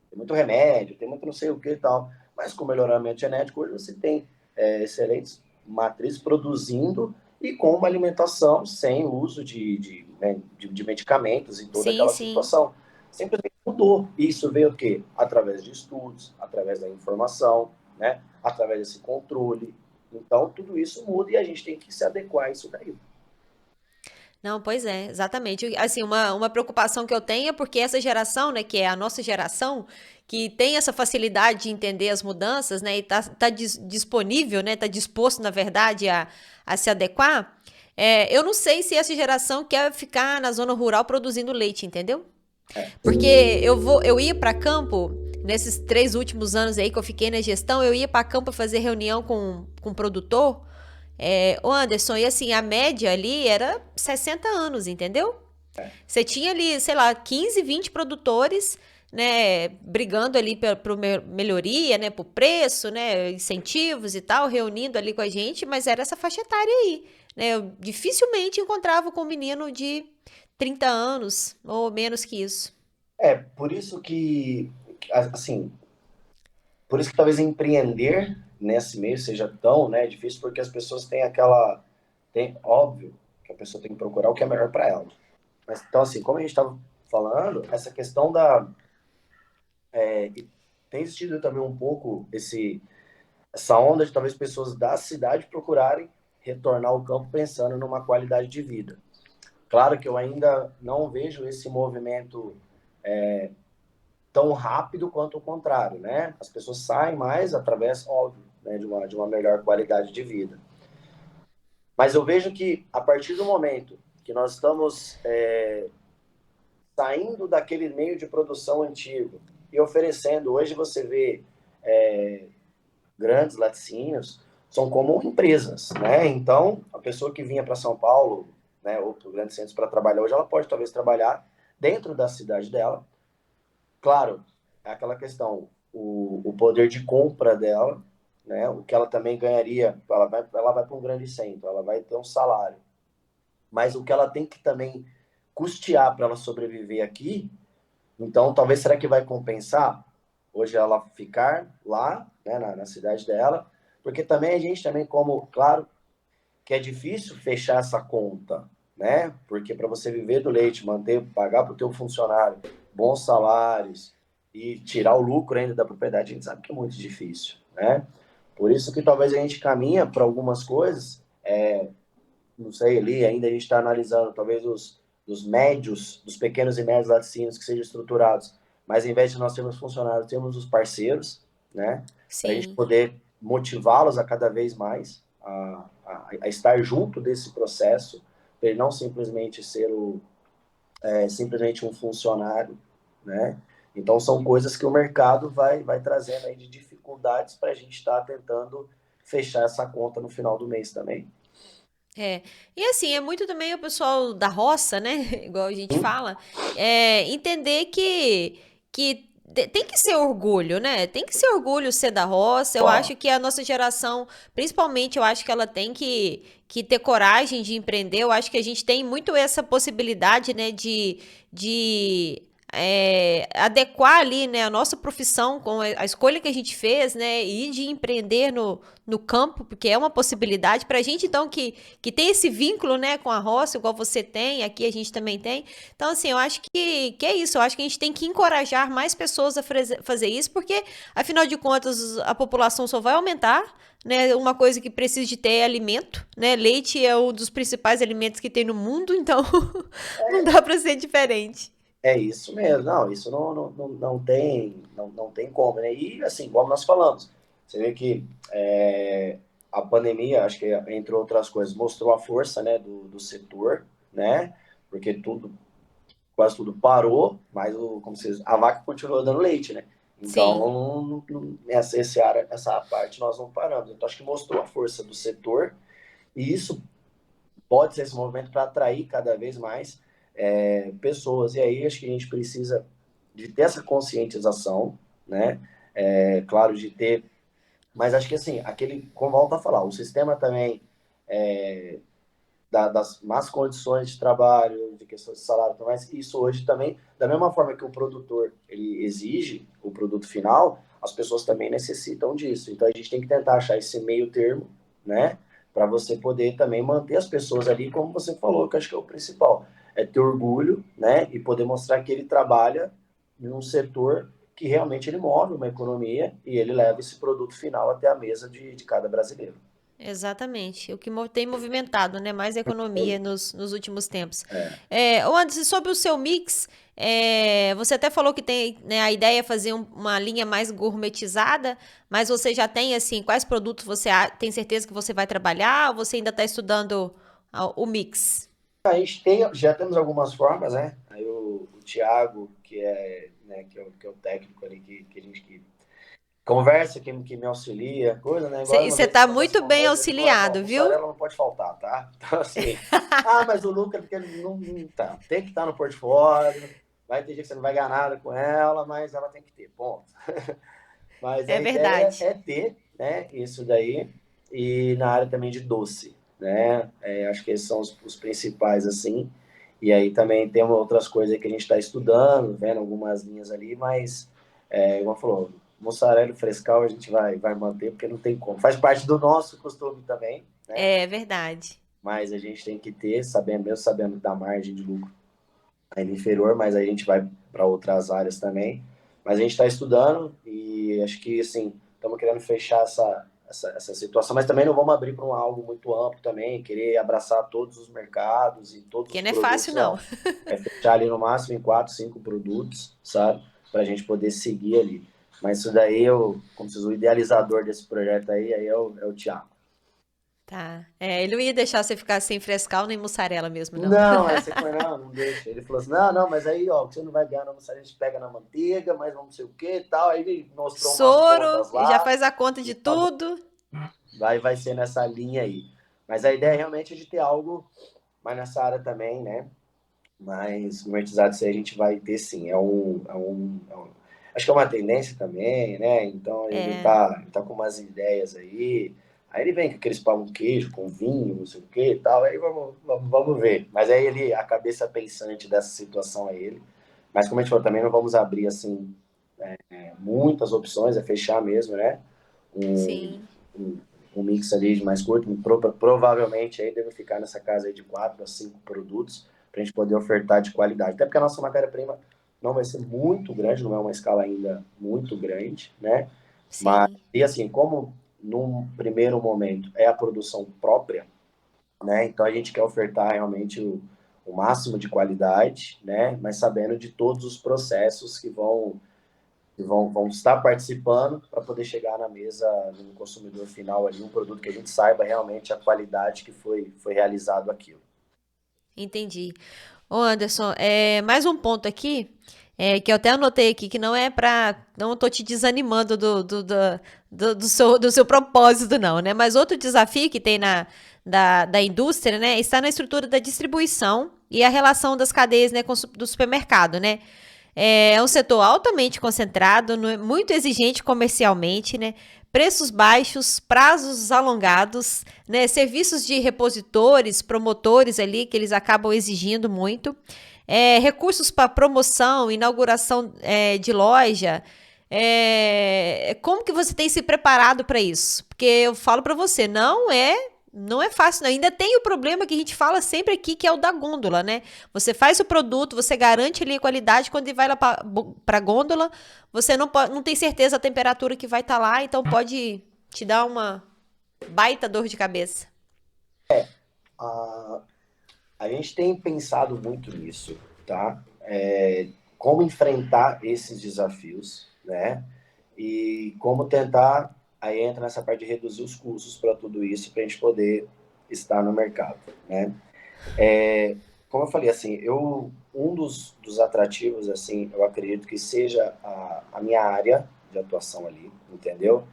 tem muito remédio, tem muito não sei o que e tal. Mas com melhoramento genético, hoje você tem excelentes matrizes produzindo e com uma alimentação sem uso de medicamentos e toda Sim, aquela sim. situação. Simplesmente mudou. E isso veio o quê? Através de estudos, através da informação, né? Através desse controle. Então, tudo isso muda e a gente tem que se adequar a isso daí. Não, pois é, exatamente. Assim, uma preocupação que eu tenho é porque essa geração, né, que é a nossa geração, que tem essa facilidade de entender as mudanças, né, e tá disponível, né, tá disposto, na verdade, a se adequar, eu não sei se essa geração quer ficar na zona rural produzindo leite, entendeu? É, Porque eu ia para campo, nesses 3 últimos anos aí que eu fiquei na gestão, eu ia para campo fazer reunião com o produtor, ô Anderson, e assim, a média ali era 60 anos, entendeu? Você tinha ali, sei lá, 15, 20 produtores, né, brigando ali por melhoria, né, por preço, né, incentivos e tal, reunindo ali com a gente, mas era essa faixa etária aí, né? Eu dificilmente encontrava com um menino de 30 anos ou menos que isso. por isso que, assim, por isso que talvez empreender nesse meio seja tão, né, difícil, porque as pessoas têm óbvio que a pessoa tem que procurar o que é melhor para ela. Mas, então, assim, como a gente estava falando, essa questão e tem existido também um pouco essa onda de talvez pessoas da cidade procurarem retornar ao campo pensando numa qualidade de vida. Claro que eu ainda não vejo esse movimento tão rápido quanto o contrário, né? As pessoas saem mais através, óbvio, né, de uma melhor qualidade de vida. Mas eu vejo que a partir do momento que nós estamos saindo daquele meio de produção antigo e oferecendo, hoje você vê grandes laticínios, são como empresas, né? Então, a pessoa que vinha para São Paulo, né, ou para grandes centros para trabalhar hoje, ela pode talvez trabalhar dentro da cidade dela. Claro, é aquela questão, o poder de compra dela, né? O que ela também ganharia, ela vai para um grande centro, ela vai ter um salário. Mas o que ela tem que também custear para ela sobreviver aqui, então talvez será que vai compensar hoje ela ficar lá, né, na cidade dela, porque também a gente também como, claro, que é difícil fechar essa conta, né? Porque para você viver do leite, manter, pagar para o teu funcionário bons salários e tirar o lucro ainda da propriedade, a gente sabe que é muito difícil, né? Por isso que talvez a gente caminha para algumas coisas, não sei, ali ainda a gente está analisando talvez os médios, dos pequenos e médios laticínios que sejam estruturados, mas em vez de nós termos funcionários, temos os parceiros, né? Para a gente Sim. poder motivá-los a cada vez mais a estar junto desse processo, para ele não simplesmente ser simplesmente um funcionário, né? Então são coisas que o mercado vai trazendo aí de dificuldades para a gente estar tentando fechar essa conta no final do mês também. É. E assim, é muito também o pessoal da roça, né? Igual a gente Hum? fala, entender que tem que ser orgulho, né? Tem que ser orgulho ser da roça. Eu Bom, acho que a nossa geração, principalmente, eu acho que ela tem que ter coragem de empreender. Eu acho que a gente tem muito essa possibilidade, né, de adequar ali, né, a nossa profissão com a escolha que a gente fez, né, e de empreender no campo, porque é uma possibilidade para a gente, então, que tem esse vínculo, né, com a roça, igual você tem, aqui a gente também tem. Então, assim, eu acho que é isso. Eu acho que a gente tem que encorajar mais pessoas a fazer isso, porque, afinal de contas, a população só vai aumentar, né? Uma coisa que precisa de ter é alimento, né? Leite é um dos principais alimentos que tem no mundo, então não dá para ser diferente. é isso mesmo, não, isso não tem como, né? E assim, como nós falamos, você vê que a pandemia, acho que entre outras coisas, mostrou a força, né, do setor, né? Porque tudo quase tudo parou, mas como se a vaca continua dando leite, né? Sim. Então, essa parte nós não paramos. Então, acho que mostrou a força do setor e isso pode ser esse movimento para atrair cada vez mais pessoas. E aí acho que a gente precisa de ter essa conscientização, né? Claro, de ter. Mas acho que assim, como volta a falar, o sistema também das más condições de trabalho, de questões de salário, mas isso hoje também, da mesma forma que o produtor ele exige o produto final, as pessoas também necessitam disso. Então a gente tem que tentar achar esse meio termo, né? Para você poder também manter as pessoas ali, como você falou, que acho que é o principal. É ter orgulho, né? E poder mostrar que ele trabalha em um setor que realmente ele move uma economia e ele leva esse produto final até a mesa de cada brasileiro. Exatamente. O que tem movimentado, né, mais a economia nos últimos tempos. É. Ô Anderson, sobre o seu mix, você até falou que tem, né, a ideia é fazer uma linha mais gourmetizada, mas você já tem, assim, quais produtos você tem certeza que você vai trabalhar ou você ainda está estudando o mix? A gente já temos algumas formas, né? Aí o Thiago, que é, né, que é o técnico ali que a gente que conversa, que me auxilia, coisa, né? Agora, uma Você vez que está acontece muito uma bem merda, ele falou, não, auxiliado, viu? mussarela não pode faltar, tá? Então, assim, mas o Lucas, porque ele não tá, tem que estar no portfólio, vai ter dia que você não vai ganhar nada com ela, mas ela tem que ter, ponto. Mas É a ideia verdade. é ter, né, isso daí, e na área também de doce, né? Acho que esses são os principais, assim. E aí também tem outras coisas que a gente está estudando, vendo algumas linhas ali, mas, igual falou, mussarela e frescal a gente vai manter, porque não tem como. Faz parte do nosso costume também, né? É verdade. Mas a gente tem que ter, sabendo, mesmo sabendo da margem de lucro ainda inferior, mas a gente vai para outras áreas também. Mas a gente está estudando e acho que, assim, estamos querendo fechar essa situação, mas também não vamos abrir para algo muito amplo também, querer abraçar todos os mercados e todos Porque os não é fácil, produtos, não. não. É fechar ali no máximo em 4, 5 produtos, sabe? Para a gente poder seguir ali. Mas isso daí, como se diz, o idealizador desse projeto aí é o Thiago. Tá. Ele não ia deixar você ficar sem frescal nem mussarela mesmo, não. Não, essa foi, não deixa. Ele falou assim, não, mas aí, ó, você não vai ganhar, não, a gente pega na manteiga, mas não sei o que e tal. Aí ele mostrou umas Soro, contas e já lá faz a conta e de falou, tudo. vai ser nessa linha aí. Mas a ideia realmente é de ter algo mais nessa área também, né? Mas gourmetizado isso aí a gente vai ter sim. Acho que é uma tendência também, né? Então ele tá com umas ideias aí. Aí ele vem com aqueles pão queijo, com vinho, não sei o que e tal. Aí vamos ver. Mas aí a cabeça pensante dessa situação é ele. Mas como a gente falou, também não vamos abrir assim muitas opções, é fechar mesmo, né? Um, Sim, um, um mix ali de mais curto. Provavelmente aí deve ficar nessa casa aí de 4 a 5 produtos para a gente poder ofertar de qualidade. Até porque a nossa matéria-prima não vai ser muito grande, não é uma escala ainda muito grande, né? Mas, sim. e assim, como num primeiro momento é a produção própria, né? Então a gente quer ofertar realmente o máximo de qualidade, né? Mas sabendo de todos os processos que vão estar participando para poder chegar na mesa no consumidor final ali, um produto que a gente saiba realmente a qualidade que foi realizado aquilo. Entendi. Ô Anderson, mais um ponto aqui, que eu até anotei aqui, que não é pra. Não tô te desanimando do seu propósito, não, né? Mas outro desafio que tem da indústria, né, está na estrutura da distribuição e a relação das cadeias, né, do supermercado, né? É um setor altamente concentrado, muito exigente comercialmente, né? Preços baixos, prazos alongados, né? Serviços de repositores, promotores ali, que eles acabam exigindo muito. Recursos para promoção, inauguração de loja. Como que você tem se preparado para isso? Porque eu falo para você, não é fácil, não. Ainda tem o problema que a gente fala sempre aqui, que é o da gôndola, né? Você faz o produto, você garante ali a qualidade, quando ele vai lá para a gôndola, você não tem certeza a temperatura que vai estar lá, então pode te dar uma baita dor de cabeça. A, a gente tem pensado muito nisso, tá? Como enfrentar esses desafios, né? E como tentar, aí entra nessa parte de reduzir os custos para tudo isso, para a gente poder estar no mercado, né? como eu falei, assim, um dos atrativos, assim, eu acredito que seja a minha área de atuação ali, entendeu?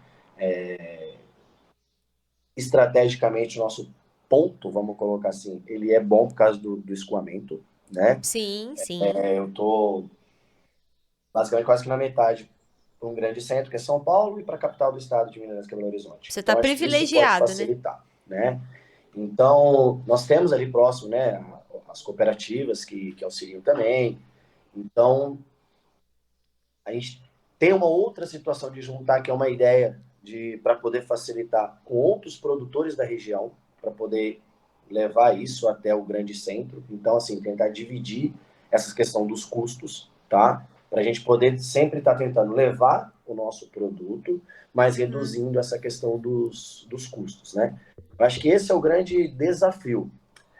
Estrategicamente, o nosso ponto, vamos colocar assim, ele é bom por causa do escoamento, né? Sim, sim. Eu tô basicamente quase que na metade para um grande centro, que é São Paulo, e para a capital do estado de Minas, que é Belo Horizonte. Você tá Então, acho que isso pode privilegiado, né? facilitar, né? Então, nós temos ali próximo, né, as cooperativas que auxiliam também. Então, a gente tem uma outra situação de juntar, que é uma ideia de para poder facilitar com outros produtores da região, para poder levar isso até o grande centro. Então, assim, tentar dividir essa questão dos custos, tá? Para a gente poder sempre estar tentando levar o nosso produto, mas Uhum. reduzindo essa questão dos custos, né? Eu acho que esse é o grande desafio.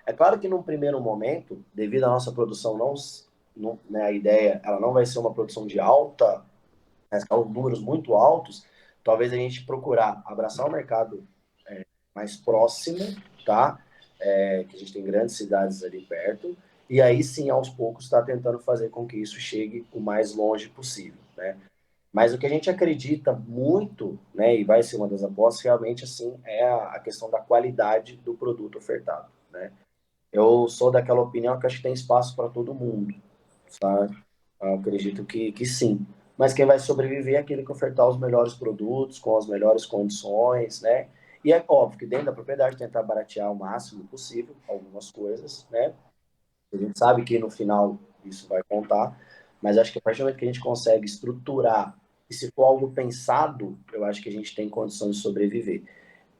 É claro que num primeiro momento, devido à nossa produção não, né, a ideia, ela não vai ser uma produção de alta, né, números muito altos, talvez a gente procurar abraçar o mercado mais próximo, tá? Que a gente tem grandes cidades ali perto, e aí sim, aos poucos, está tentando fazer com que isso chegue o mais longe possível, né? Mas o que a gente acredita muito, né, e vai ser uma das apostas, realmente, assim, é a questão da qualidade do produto ofertado, né? Eu sou daquela opinião que acho que tem espaço para todo mundo, sabe? Eu acredito que sim. Mas quem vai sobreviver é aquele que ofertar os melhores produtos, com as melhores condições, né? E é óbvio que dentro da propriedade tentar baratear o máximo possível algumas coisas, né? A gente sabe que no final isso vai contar, mas acho que a partir do momento que a gente consegue estruturar, e se for algo pensado, eu acho que a gente tem condições de sobreviver.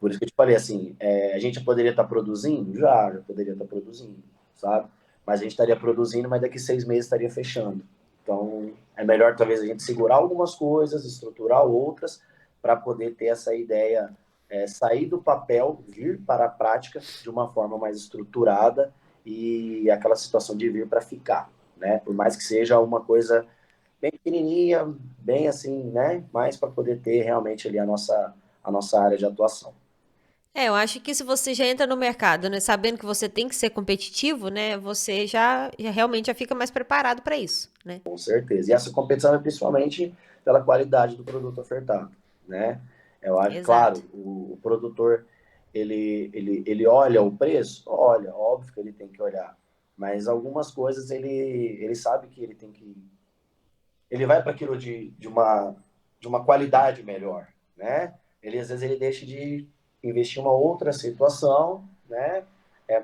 Por isso que eu te falei assim, a gente poderia estar produzindo? Já poderia estar produzindo, sabe? Mas a gente estaria produzindo, mas daqui 6 meses estaria fechando. Então, é melhor talvez a gente segurar algumas coisas, estruturar outras, para poder ter essa ideia, sair do papel, vir para a prática de uma forma mais estruturada e aquela situação de vir para ficar, né? Por mais que seja uma coisa bem pequenininha, bem assim, né? Mas para poder ter realmente ali a nossa área de atuação. É, eu acho que se você já entra no mercado, né, sabendo que você tem que ser competitivo, né, você já realmente já fica mais preparado para isso, né? Com certeza. E essa competição é principalmente pela qualidade do produto ofertado, né? Eu acho, Exato. claro, o produtor ele olha o preço, olha, óbvio que ele tem que olhar, mas algumas coisas ele sabe que ele vai para aquilo de uma qualidade melhor, né? Ele às vezes ele deixa de investir em uma outra situação, né?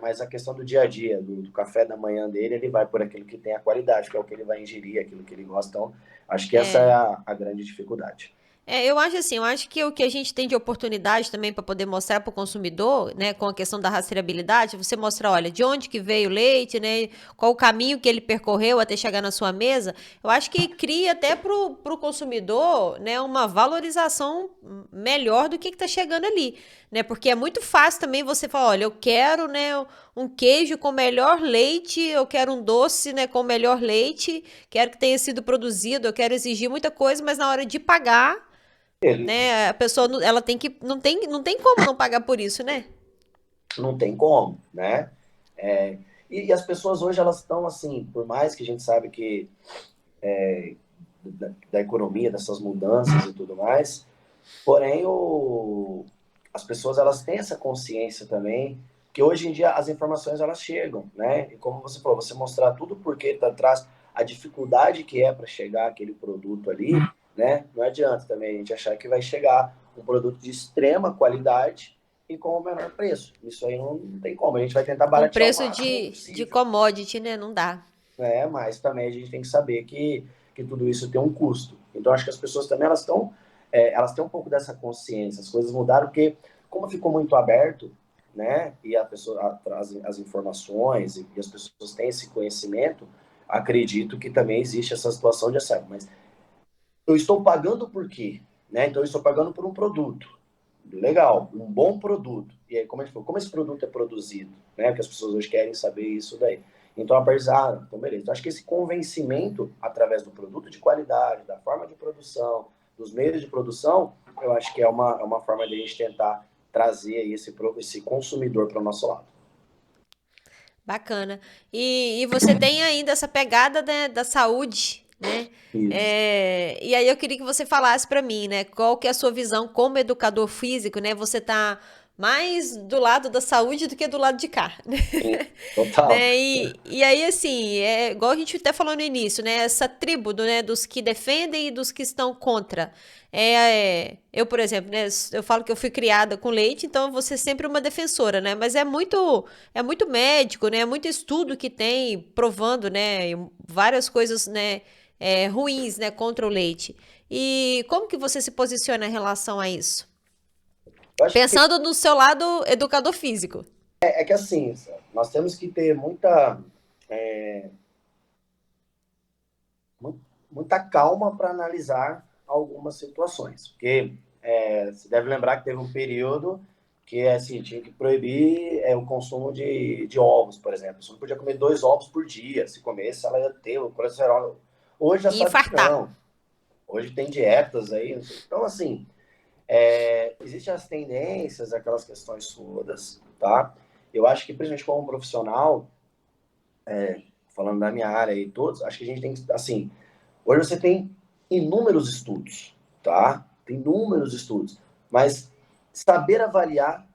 Mas a questão do dia a dia, do café da manhã dele, ele vai por aquilo que tem a qualidade, que é o que ele vai ingerir, aquilo que ele gosta. Então, acho que essa é É. a grande dificuldade. É, eu acho assim, eu acho que o que a gente tem de oportunidade também para poder mostrar para o consumidor, né, com a questão da rastreabilidade, você mostrar, olha, de onde que veio o leite, né, qual o caminho que ele percorreu até chegar na sua mesa, eu acho que cria até pro consumidor, né, uma valorização melhor do que está chegando ali, né, porque é muito fácil também você falar, olha, eu quero, né, um queijo com melhor leite, eu quero um doce, né, com melhor leite, quero que tenha sido produzido, eu quero exigir muita coisa, mas na hora de pagar, Ele né? A pessoa, ela tem que, não tem como não pagar por isso, né? não tem como, né? É, e as pessoas hoje elas estão assim, por mais que a gente sabe que da economia, dessas mudanças e tudo mais, porém, as pessoas elas têm essa consciência também que hoje em dia as informações elas chegam, né? E como você falou, você mostrar tudo porque está atrás, a dificuldade que é para chegar aquele produto ali, né? Não adianta também a gente achar que vai chegar um produto de extrema qualidade e com o menor preço. Isso aí não tem como. A gente vai tentar Com baratear o preço máximo de possível, commodity, né? Não dá. né? Mas também a gente tem que saber que tudo isso tem um custo. Então acho que as pessoas também elas têm um pouco dessa consciência. As coisas mudaram porque como ficou muito aberto, né? E a pessoa traz as informações e as pessoas têm esse conhecimento. Acredito que também existe essa situação de assim, mas eu estou pagando por quê? Né? Então eu estou pagando por um produto. Legal, um bom produto. E aí, como a gente falou, como esse produto é produzido? Né? Porque as pessoas hoje querem saber isso daí. Então, a partir então beleza. Então, acho que esse convencimento através do produto de qualidade, da forma de produção, dos meios de produção, eu acho que é uma forma de a gente tentar trazer aí esse consumidor para o nosso lado. Bacana. E você tem ainda essa pegada, né, da saúde, né? Isso. E aí eu queria que você falasse para mim, né? Qual que é a sua visão como educador físico, né? Você tá mais do lado da saúde do que do lado de cá, né? Sim, total. Né? E aí, assim, é igual a gente até falou no início, né? Essa tribo, né, dos que defendem e dos que estão contra. Eu, por exemplo, né, eu falo que eu fui criada com leite, então eu vou ser sempre uma defensora, né? Mas é muito médico, né? É muito estudo que tem provando, né, várias coisas, né, ruins, né, contra o leite. E como que você se posiciona em relação a isso? Eu acho que Pensando no seu lado educador físico. é que assim, nós temos que ter muita calma para analisar algumas situações. Porque você deve lembrar que teve um período que assim, tinha que proibir o consumo de ovos, por exemplo. Você não podia comer 2 ovos por dia. Se comesse, ela ia ter o colesterol. Hoje já E sabe que infartar. não. Hoje tem dietas aí. Então, assim, existem as tendências, aquelas questões todas, tá? Eu acho que, principalmente como profissional, falando da minha área e todos, acho que a gente tem que, assim, hoje você tem inúmeros estudos, tá? Tem inúmeros estudos, mas saber avaliar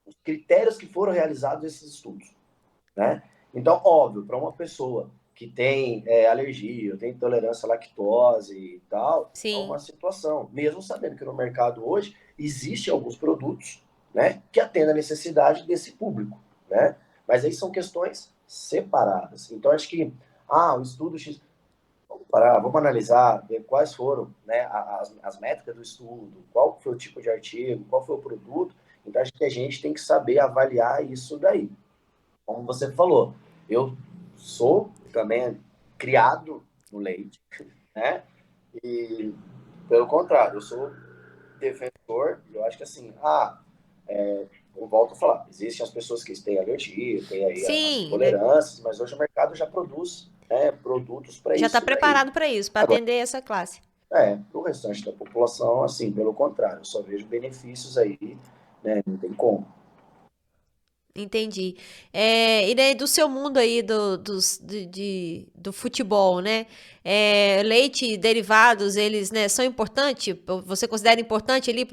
os critérios que foram realizados esses estudos, né? Então, óbvio, para uma pessoa que tem alergia, tem intolerância à lactose e tal, é Sim. uma situação. Mesmo sabendo que no mercado hoje existem alguns produtos, né, que atendem a necessidade desse público, né? Mas aí são questões separadas. Então, acho que, o estudo X, vamos analisar, ver quais foram, né, as métricas do estudo, qual foi o tipo de artigo, qual foi o produto. Então, acho que a gente tem que saber avaliar isso daí. Como você falou, eu sou também criado no leite, né? E, pelo contrário, eu sou defensor, eu acho que assim, eu volto a falar, existem as pessoas que têm alergia, têm aí as Sim, né? intolerâncias, mas hoje o mercado já produz, né, produtos para Já está isso daí. preparado para isso, para Agora, atender essa classe. o restante da população, assim, pelo contrário, eu só vejo benefícios aí, né, não tem como. Entendi. E daí do seu mundo aí do futebol, né? Leite e derivados, eles, né, são importantes? Você considera importante ali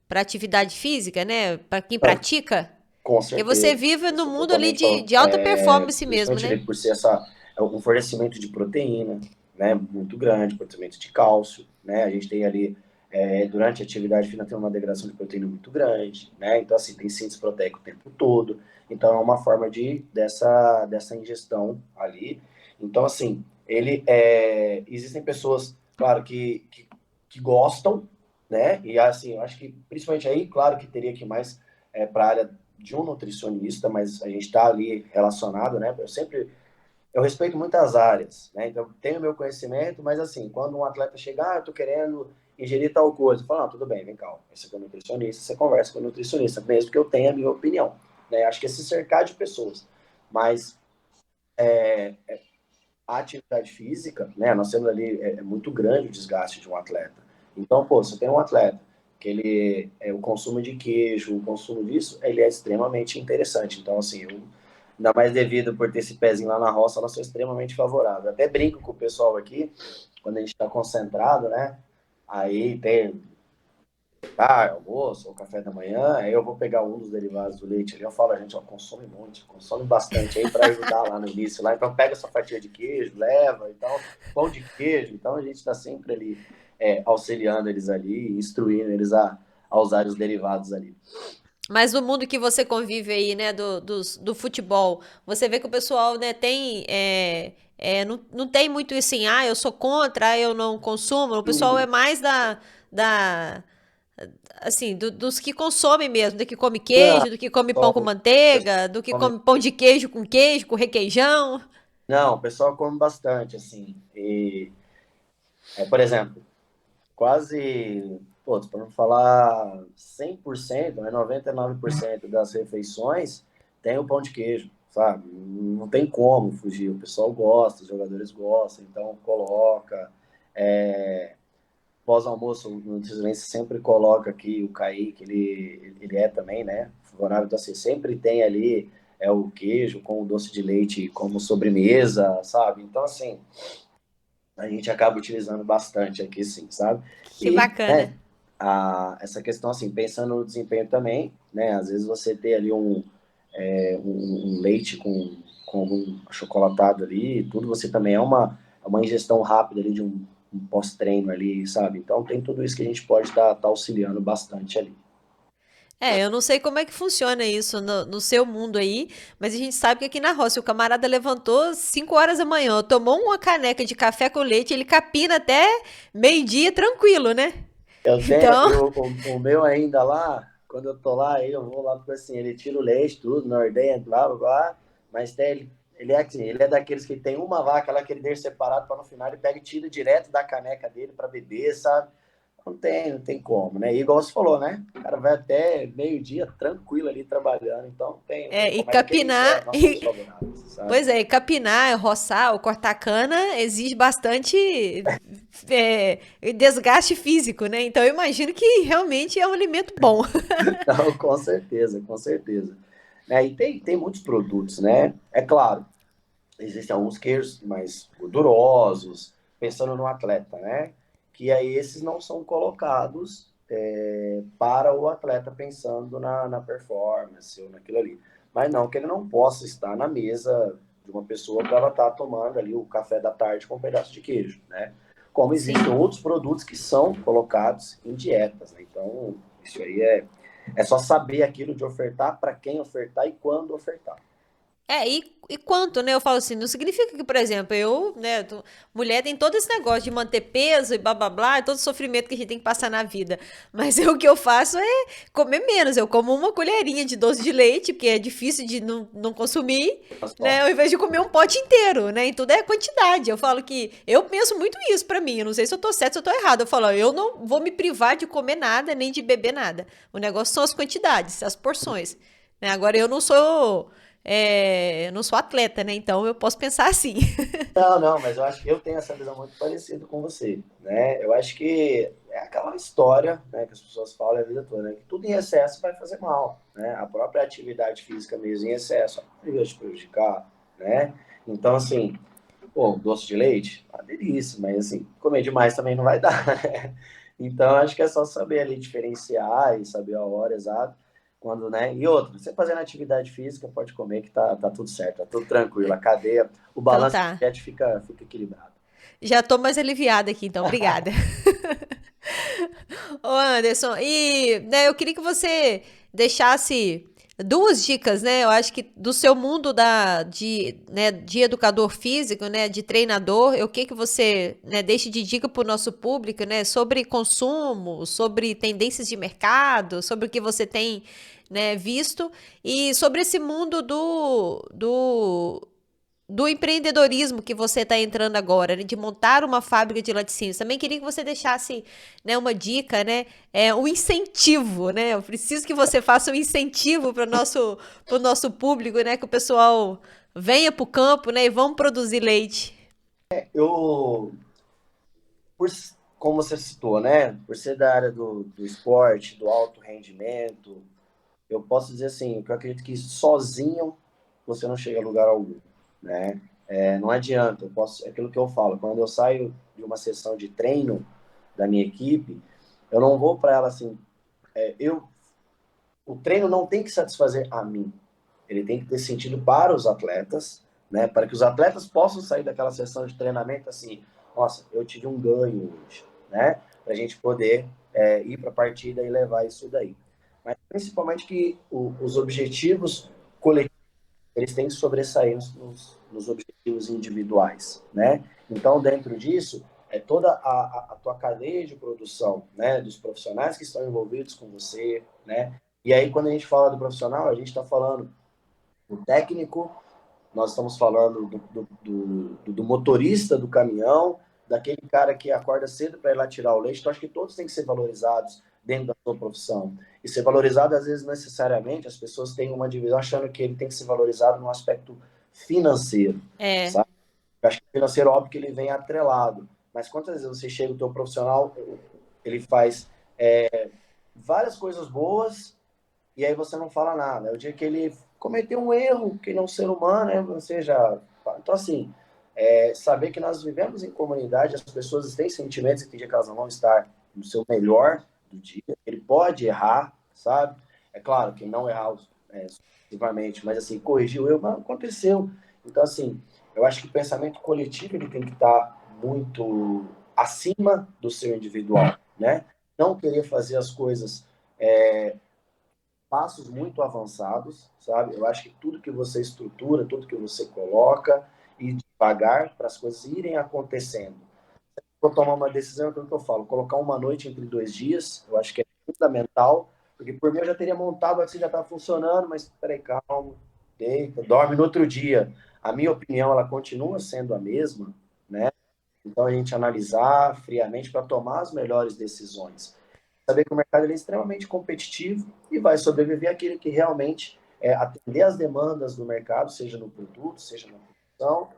para atividade física, né? Para quem Não, pratica? com Porque você certeza, vive eu no sou mundo ali totalmente de alta performance mesmo, principalmente né? ele por ser um fornecimento de proteína, né, muito grande, fornecimento de cálcio, né, a gente tem ali, durante a atividade física tem uma degradação de proteína muito grande, né, então assim, tem síntese proteica o tempo todo, então é uma forma dessa ingestão ali, então assim, existem pessoas, claro, que gostam, né, e assim, eu acho que principalmente aí, claro que teria que mais para a área de um nutricionista, mas a gente está ali relacionado, né? Eu respeito muitas áreas, né? Então, tenho meu conhecimento, mas assim, quando um atleta chega, eu tô querendo ingerir tal coisa, eu falo, tudo bem, vem cá, esse aqui é o nutricionista, você conversa com o nutricionista, mesmo que eu tenha a minha opinião, né? Acho que é se cercar de pessoas, mas a atividade física, né? Nós temos ali, muito grande o desgaste de um atleta. Então, pô, você tem um atleta que o consumo de queijo, o consumo disso, ele é extremamente interessante. Então, assim, ainda mais devido por ter esse pezinho lá na roça, nós sou extremamente favorável. Até brinco com o pessoal aqui, quando a gente está concentrado, né? Aí tem almoço ou café da manhã, aí eu vou pegar um dos derivados do leite ali, eu falo, a gente, ó, consome muito, consome bastante aí para ajudar lá no início, lá, então pega essa fatia de queijo, leva, então, pão de queijo, então a gente está sempre ali auxiliando eles ali, instruindo eles a usar os derivados ali. Mas no mundo que você convive aí, né, do futebol, você vê que o pessoal, né, não tem muito isso assim, eu sou contra, eu não consumo. O pessoal é mais da assim, dos que consomem mesmo, do que come Não, queijo, do que come pão com o manteiga, do que pessoal, come pão de queijo, com requeijão. não, o pessoal come bastante, assim, por exemplo, quase, pô, para não falar 100%, mas 99% das refeições tem o pão de queijo, sabe? Não tem como fugir. O pessoal gosta, os jogadores gostam, então coloca. É, Pós-almoço, o nutricionista sempre coloca aqui o Kaique, ele é também, né? Favorável, então assim, sempre tem ali. é o queijo com o doce de leite como sobremesa, sabe? Então, assim, a gente acaba utilizando bastante aqui, sim, sabe? Que E, bacana. né, essa questão, assim, pensando no desempenho também, né? Às vezes você ter ali um leite com um achocolatado ali, tudo, você também é uma ingestão rápida ali de um pós-treino ali, sabe? Então tem tudo isso que a gente pode tá auxiliando bastante ali. É, eu não sei como é que funciona isso no seu mundo aí, mas a gente sabe que aqui na roça o camarada levantou 5 horas da manhã, tomou uma caneca de café com leite, ele capina até meio-dia tranquilo, né? Eu tenho Então, o meu ainda lá, quando eu tô lá, eu vou lá, porque assim, ele tira o leite, tudo, na ordenha, blá, blá, blá, mas tem, ele é assim, ele é daqueles que tem uma vaca lá que ele deixa separado para no final ele pega e tira direto da caneca dele para beber, sabe? Não tem como, né? E igual você falou, né? O cara vai até meio-dia tranquilo ali trabalhando, então não tem e como. Mas capinar, nós somos favoráveis, sabe? pois é, e capinar, roçar ou cortar cana exige bastante desgaste físico, né? Então eu imagino que realmente é um alimento bom. Não, com certeza, com certeza. E tem muitos produtos, né? É claro, existem alguns queijos mais gordurosos, pensando no atleta, né? Que aí esses não são colocados para o atleta pensando na performance ou naquilo ali. Mas não que ele não possa estar na mesa de uma pessoa para ela estar tomando ali o café da tarde com um pedaço de queijo, né? Como existem Sim. outros produtos que são colocados em dietas, né? Então, isso aí é só saber aquilo de ofertar, para quem ofertar e quando ofertar. E quanto, né? Eu falo assim, não significa que, por exemplo, eu, né, mulher tem todo esse negócio de manter peso e blá blá blá, todo sofrimento que a gente tem que passar na vida. Mas o que eu faço é comer menos. Eu como uma colherinha de doce de leite, porque é difícil de não consumir, né? Só. Ao invés de comer um pote inteiro, né? E tudo é quantidade. Eu falo que eu penso muito isso pra mim. Eu não sei se eu tô certo, se eu tô errado. Eu falo, ó, eu não vou me privar de comer nada, nem de beber nada. O negócio são as quantidades, as porções. Né? Agora eu não sou. Eu não sou atleta, né? Então eu posso pensar assim. Não, não, mas eu acho que eu tenho essa visão muito parecida com você, né? Eu acho que é aquela história, né, que as pessoas falam a vida toda, né, que tudo em excesso vai fazer mal, né? A própria atividade física mesmo em excesso vai te prejudicar, né? Então, assim, pô, doce de leite, uma delícia, mas assim, comer demais também não vai dar, né? Então, acho que é só saber ali diferenciar e saber a hora exata, quando, né? E outra, você fazendo atividade física, pode comer que tá tudo certo, tá tudo tranquilo, a cadeia, o Então balanço tá. energético fica equilibrado. Já tô mais aliviada aqui, então. Obrigada. Ô, Anderson, e né, eu queria que você deixasse duas dicas, né? Eu acho que do seu mundo de educador físico, né, de treinador, o que que você, né, deixa de dica para o nosso público, né, sobre consumo, sobre tendências de mercado, sobre o que você tem, né, visto e sobre esse mundo do empreendedorismo que você está entrando agora, né, de montar uma fábrica de laticínios. Também queria que você deixasse, né, uma dica, né, um incentivo, né? Eu preciso que você faça um incentivo para o nosso público, né, que o pessoal venha para o campo, né, e vamos produzir leite. Eu, por, como você citou, né? Por ser da área do esporte, do alto rendimento, eu posso dizer assim, que eu acredito que sozinho você não chega a lugar algum, né? Não adianta, é aquilo que eu falo, quando eu saio de uma sessão de treino da minha equipe, eu não vou para ela assim, o treino não tem que satisfazer a mim, ele tem que ter sentido para os atletas, né? Para que os atletas possam sair daquela sessão de treinamento assim, nossa, eu tive um ganho hoje, né? Para a gente poder ir para a partida e levar isso daí. Mas principalmente que os objetivos coletivos eles têm que sobressair nos objetivos individuais, né? Então, dentro disso, é toda a tua cadeia de produção, né? Dos profissionais que estão envolvidos com você, né? E aí, quando a gente fala do profissional, a gente está falando do técnico, nós estamos falando do motorista do caminhão, daquele cara que acorda cedo para ir lá tirar o leite. Então, acho que todos têm que ser valorizados dentro da sua profissão. E ser valorizado, às vezes, necessariamente, as pessoas têm uma divisão achando que ele tem que ser valorizado no aspecto financeiro, É, sabe? Eu acho que o financeiro, óbvio que ele vem atrelado. Mas quantas vezes você chega, o teu profissional, ele faz várias coisas boas e aí você não fala nada. É o dia que ele cometer um erro, que não é um ser humano, né? Ou seja, então assim, saber que nós vivemos em comunidade, as pessoas têm sentimentos e tem dia que elas não vão estar no seu melhor do dia, ele pode errar, sabe? É claro que não errar sucessivamente, mas assim, corrigir o erro, mas aconteceu. Então assim, eu acho que o pensamento coletivo ele tem que estar muito acima do seu individual, né? Não querer fazer as coisas passos muito avançados, sabe? Eu acho que tudo que você estrutura, tudo que você coloca e devagar para as coisas irem acontecendo. Vou tomar uma decisão, é aquilo que eu falo, colocar uma noite entre 2 dias, eu acho que é fundamental, porque por mim eu já teria montado assim, já está funcionando, mas peraí, calma, deita, dorme no outro dia. A minha opinião, ela continua sendo a mesma, né? Então a gente analisar friamente para tomar as melhores decisões. Saber que o mercado ele é extremamente competitivo e vai sobreviver aquele que realmente atender as demandas do mercado, seja no produto, seja na produção,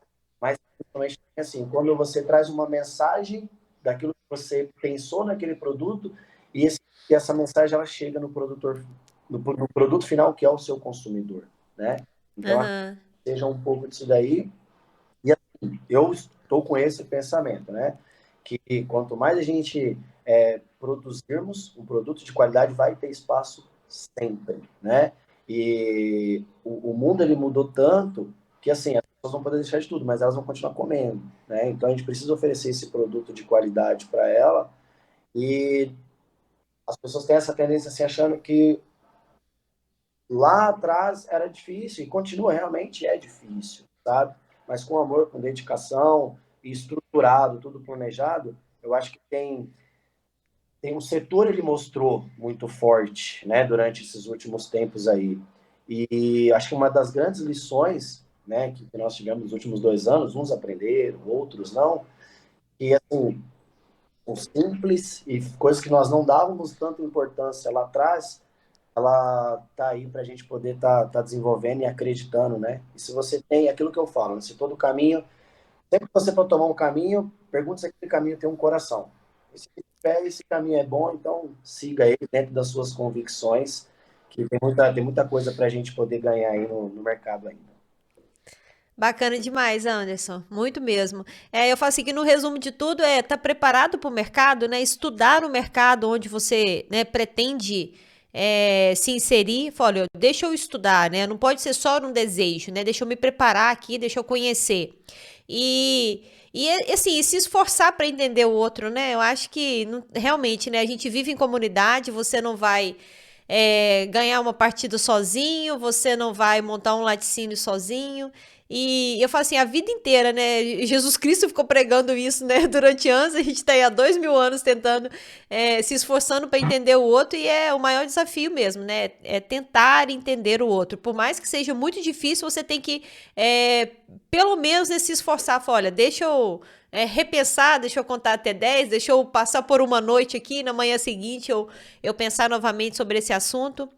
mas principalmente assim, quando você traz uma mensagem daquilo que você pensou naquele produto e essa mensagem ela chega no produtor, no produto final que é o seu consumidor, né? Então, Aham. seja um pouco disso daí. E assim, eu estou com esse pensamento, né? Que quanto mais a gente produzirmos um produto de qualidade, vai ter espaço sempre, né? E o mundo ele mudou tanto que assim as pessoas vão poder deixar de tudo, mas elas vão continuar comendo, né? Então a gente precisa oferecer esse produto de qualidade para ela e as pessoas têm essa tendência assim achando que lá atrás era difícil e continua realmente é difícil, sabe? Mas com amor, com dedicação e estruturado, tudo planejado, eu acho que tem um setor ele mostrou muito forte, né, durante esses últimos tempos aí. E acho que uma das grandes lições, né, que nós tivemos nos últimos 2 anos, uns aprenderam, outros não, e assim, o simples e coisas que nós não dávamos tanta importância lá atrás, ela tá aí para a gente poder tá desenvolvendo e acreditando, né? E se você tem aquilo que eu falo, né? Se todo caminho, sempre que você for tomar um caminho, pergunte se aquele caminho tem um coração. E se esse caminho é bom, então siga ele dentro das suas convicções, que tem muita coisa para a gente poder ganhar aí no mercado ainda. Bacana demais, Anderson. Muito mesmo. Eu falo assim que no resumo de tudo é estar preparado para o mercado, né? Estudar o mercado onde você, né, pretende se inserir. Fala, olha, deixa eu estudar, né? Não pode ser só um desejo, né? Deixa eu me preparar aqui, deixa eu conhecer. E, assim, se esforçar para entender o outro, né? Eu acho que realmente, né? A gente vive em comunidade, você não vai ganhar uma partida sozinho, você não vai montar um laticínio sozinho. E eu falo assim, a vida inteira, né? Jesus Cristo ficou pregando isso, né? Durante anos, a gente está aí há 2000 anos tentando, se esforçando para entender o outro, e é o maior desafio mesmo, né? É tentar entender o outro. Por mais que seja muito difícil, você tem que, pelo menos, se esforçar. Falar, olha, deixa eu repensar, deixa eu contar até 10, deixa eu passar por uma noite aqui, na manhã seguinte eu pensar novamente sobre esse assunto.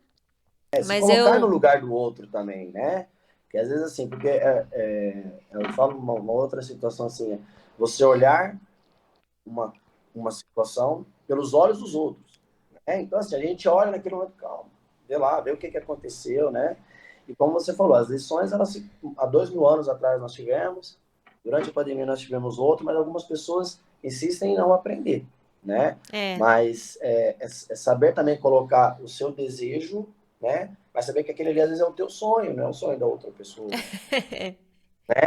Se Mas colocar no eu. lugar do outro também, né? Que às vezes assim, porque eu falo uma outra situação assim, você olhar uma, uma situação pelos olhos dos outros. Né? Então, assim, a gente olha naquele momento, calma, vê lá, vê o que aconteceu, né? E como você falou, as lições, há 2000 anos atrás nós tivemos, durante a pandemia nós tivemos outro, mas algumas pessoas insistem em não aprender, né? É. Mas é saber também colocar o seu desejo, né? Mas saber que aquele ali às vezes é o teu sonho, não é o sonho da outra pessoa.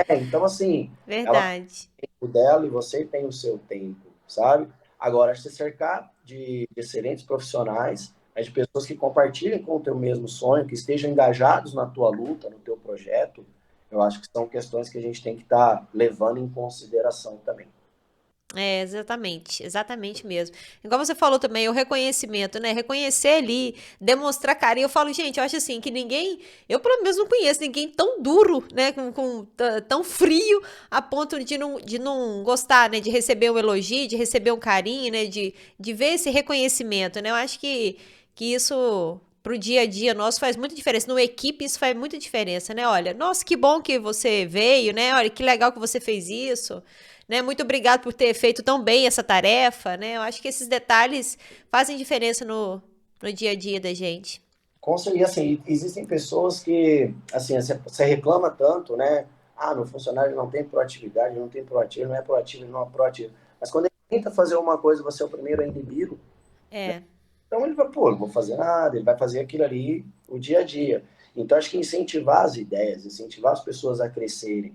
Então, assim, ela Verdade. tempo dela e você tem o seu tempo, sabe? Agora, se cercar de excelentes profissionais, de pessoas que compartilhem com o teu mesmo sonho, que estejam engajados na tua luta, no teu projeto, eu acho que são questões que a gente tem que estar levando em consideração também. Exatamente, exatamente mesmo. Igual você falou também, o reconhecimento, né? Reconhecer ali, demonstrar carinho. Eu falo, gente, eu acho assim que ninguém, eu pelo menos não conheço ninguém tão duro, né? Tão frio a ponto de não gostar, né? De receber um elogio, de receber um carinho, né? De ver esse reconhecimento, né? Eu acho que isso pro dia a dia nosso faz muita diferença. No equipe isso faz muita diferença, né? Olha, nossa, que bom que você veio, né? Olha, que legal que você fez isso. Né? Muito obrigado por ter feito tão bem essa tarefa, né? Eu acho que esses detalhes fazem diferença no dia a dia da gente. E assim, existem pessoas que, assim, você reclama tanto, né? Ah, meu funcionário não tem proatividade, não tem proativo, não é proativo, não é proativo. Mas quando ele tenta fazer uma coisa, você é o primeiro a inibi-lo, né? É, Então ele vai, pô, não vou fazer nada, ele vai fazer aquilo ali o dia a dia. Então acho que incentivar as ideias, incentivar as pessoas a crescerem.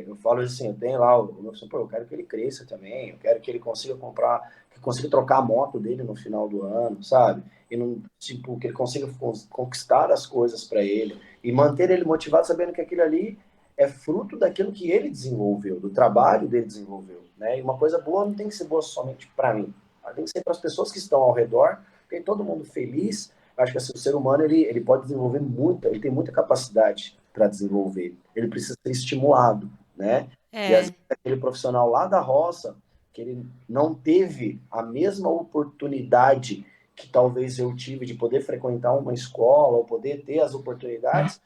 Eu falo assim, eu tenho lá o meu filho, pô, eu quero que ele cresça também, eu quero que ele consiga comprar, que consiga trocar a moto dele no final do ano, sabe? E não, tipo, que ele consiga conquistar as coisas para ele e manter ele motivado sabendo que aquilo ali é fruto daquilo que ele desenvolveu, do trabalho dele desenvolveu, né? E uma coisa boa não tem que ser boa somente para mim, tem que ser para as pessoas que estão ao redor, tem todo mundo feliz. Eu acho que assim, o ser humano ele pode desenvolver muito, ele tem muita capacidade para desenvolver. Ele precisa ser estimulado, né? E às vezes é, aquele profissional lá da roça que ele não teve a mesma oportunidade que talvez eu tive de poder frequentar uma escola ou poder ter as oportunidades,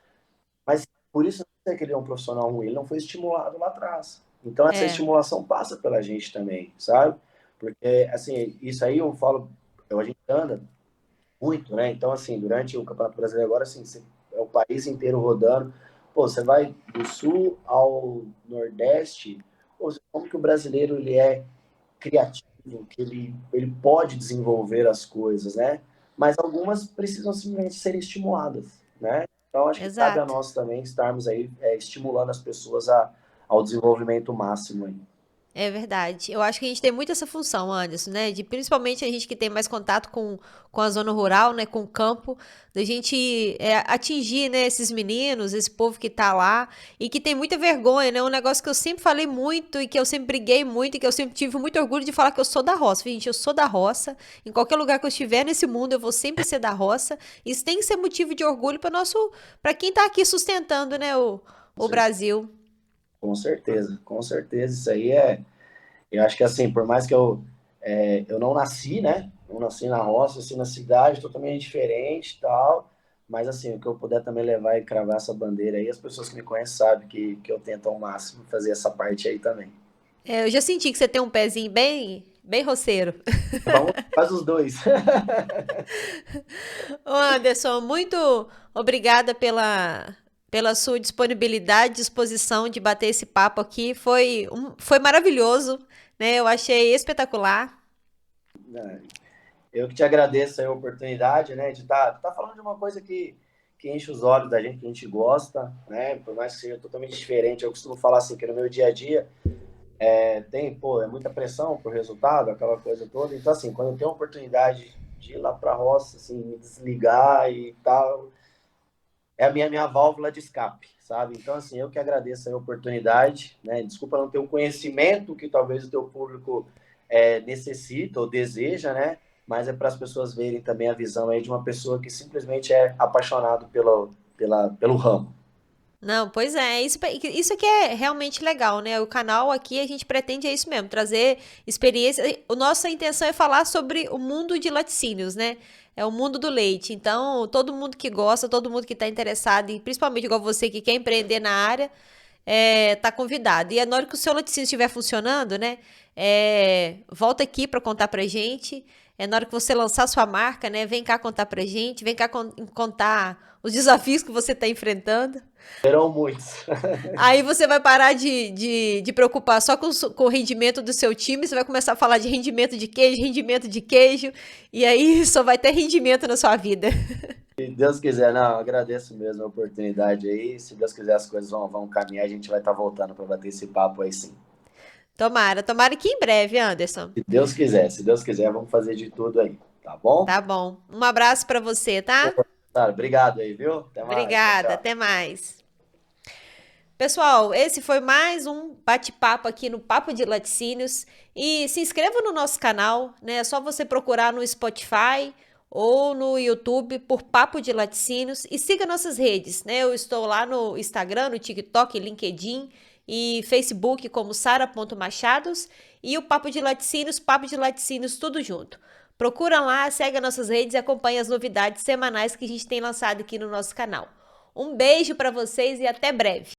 mas por isso não é que ele é um profissional ruim, ele não foi estimulado lá atrás. Então essa é. estimulação passa pela gente também, sabe? Porque assim, isso aí eu falo, a gente anda muito, né? Então assim, durante o Campeonato Brasileiro agora assim, é o país inteiro rodando. Pô, você vai do sul ao nordeste, pô, como que o brasileiro ele é criativo, que ele pode desenvolver as coisas, né? Mas algumas precisam simplesmente ser estimuladas, né? Então, acho que cabe a Exato. nós também estarmos aí estimulando as pessoas ao desenvolvimento máximo aí. É verdade. Eu acho que a gente tem muito essa função, Anderson, né? De principalmente a gente que tem mais contato com a zona rural, né? Com o campo, da gente atingir, né? Esses meninos, esse povo que tá lá e que tem muita vergonha, né? Um negócio que eu sempre falei muito e que eu sempre briguei muito e que eu sempre tive muito orgulho de falar que eu sou da roça. Gente, eu sou da roça. Em qualquer lugar que eu estiver nesse mundo, eu vou sempre ser da roça. Isso tem que ser motivo de orgulho para quem tá aqui sustentando, né? O Brasil. Com certeza, com certeza. Isso aí eu acho que assim, por mais que eu não nasci, né? Não nasci na roça, nasci na cidade, totalmente diferente e tal. Mas assim, o que eu puder também levar e cravar essa bandeira aí, as pessoas que me conhecem sabem que eu tento ao máximo fazer essa parte aí também. Eu já senti que você tem um pezinho bem roceiro. Vamos, faz os dois. Ô Anderson, muito obrigada pela sua disponibilidade, disposição de bater esse papo aqui. Foi maravilhoso, né? Eu achei espetacular. Eu que te agradeço a oportunidade, né, de tá falando de uma coisa que enche os olhos da gente, que a gente gosta, né, por mais que seja totalmente diferente. Eu costumo falar assim, que no meu dia a dia é muita pressão por resultado, aquela coisa toda. Então, assim, quando eu tenho a oportunidade de ir lá para a roça, assim, me desligar e tal, é a minha válvula de escape, sabe? Então, assim, eu que agradeço a oportunidade, né? Desculpa não ter o conhecimento que talvez o teu público necessita ou deseja, né? Mas é para as pessoas verem também a visão aí de uma pessoa que simplesmente é apaixonado pelo ramo. Não, pois é, isso que é realmente legal, né? O canal aqui a gente pretende é isso mesmo, trazer experiência. A nossa intenção é falar sobre o mundo de laticínios, né? É o mundo do leite. Então, todo mundo que gosta, todo mundo que está interessado, e principalmente igual você que quer empreender na área, tá convidado. E na hora que o seu laticínio estiver funcionando, né? Volta aqui para contar pra gente. Na hora que você lançar sua marca, né? Vem cá contar pra gente, vem cá contar os desafios que você está enfrentando. Serão muitos. Aí você vai parar de preocupar só com o rendimento do seu time, você vai começar a falar de rendimento de queijo, e aí só vai ter rendimento na sua vida. Se Deus quiser, não, eu agradeço mesmo a oportunidade aí. Se Deus quiser, as coisas vão caminhar, a gente vai estar voltando para bater esse papo aí sim. Tomara que em breve, Anderson. Se Deus quiser, vamos fazer de tudo aí, tá bom? Tá bom. Um abraço pra você, tá? Tá, obrigado aí, viu? Até mais. Tchau, Obrigada, tchau. até mais. Pessoal, esse foi mais um bate-papo aqui no Papo de Laticínios. E se inscreva no nosso canal, né? É só você procurar no Spotify ou no YouTube por Papo de Laticínios e siga nossas redes, né? Eu estou lá no Instagram, no TikTok, LinkedIn e Facebook como sara.machados e o Papo de Laticínios, tudo junto. Procura lá, segue as nossas redes e acompanhe as novidades semanais que a gente tem lançado aqui no nosso canal. Um beijo para vocês e até breve.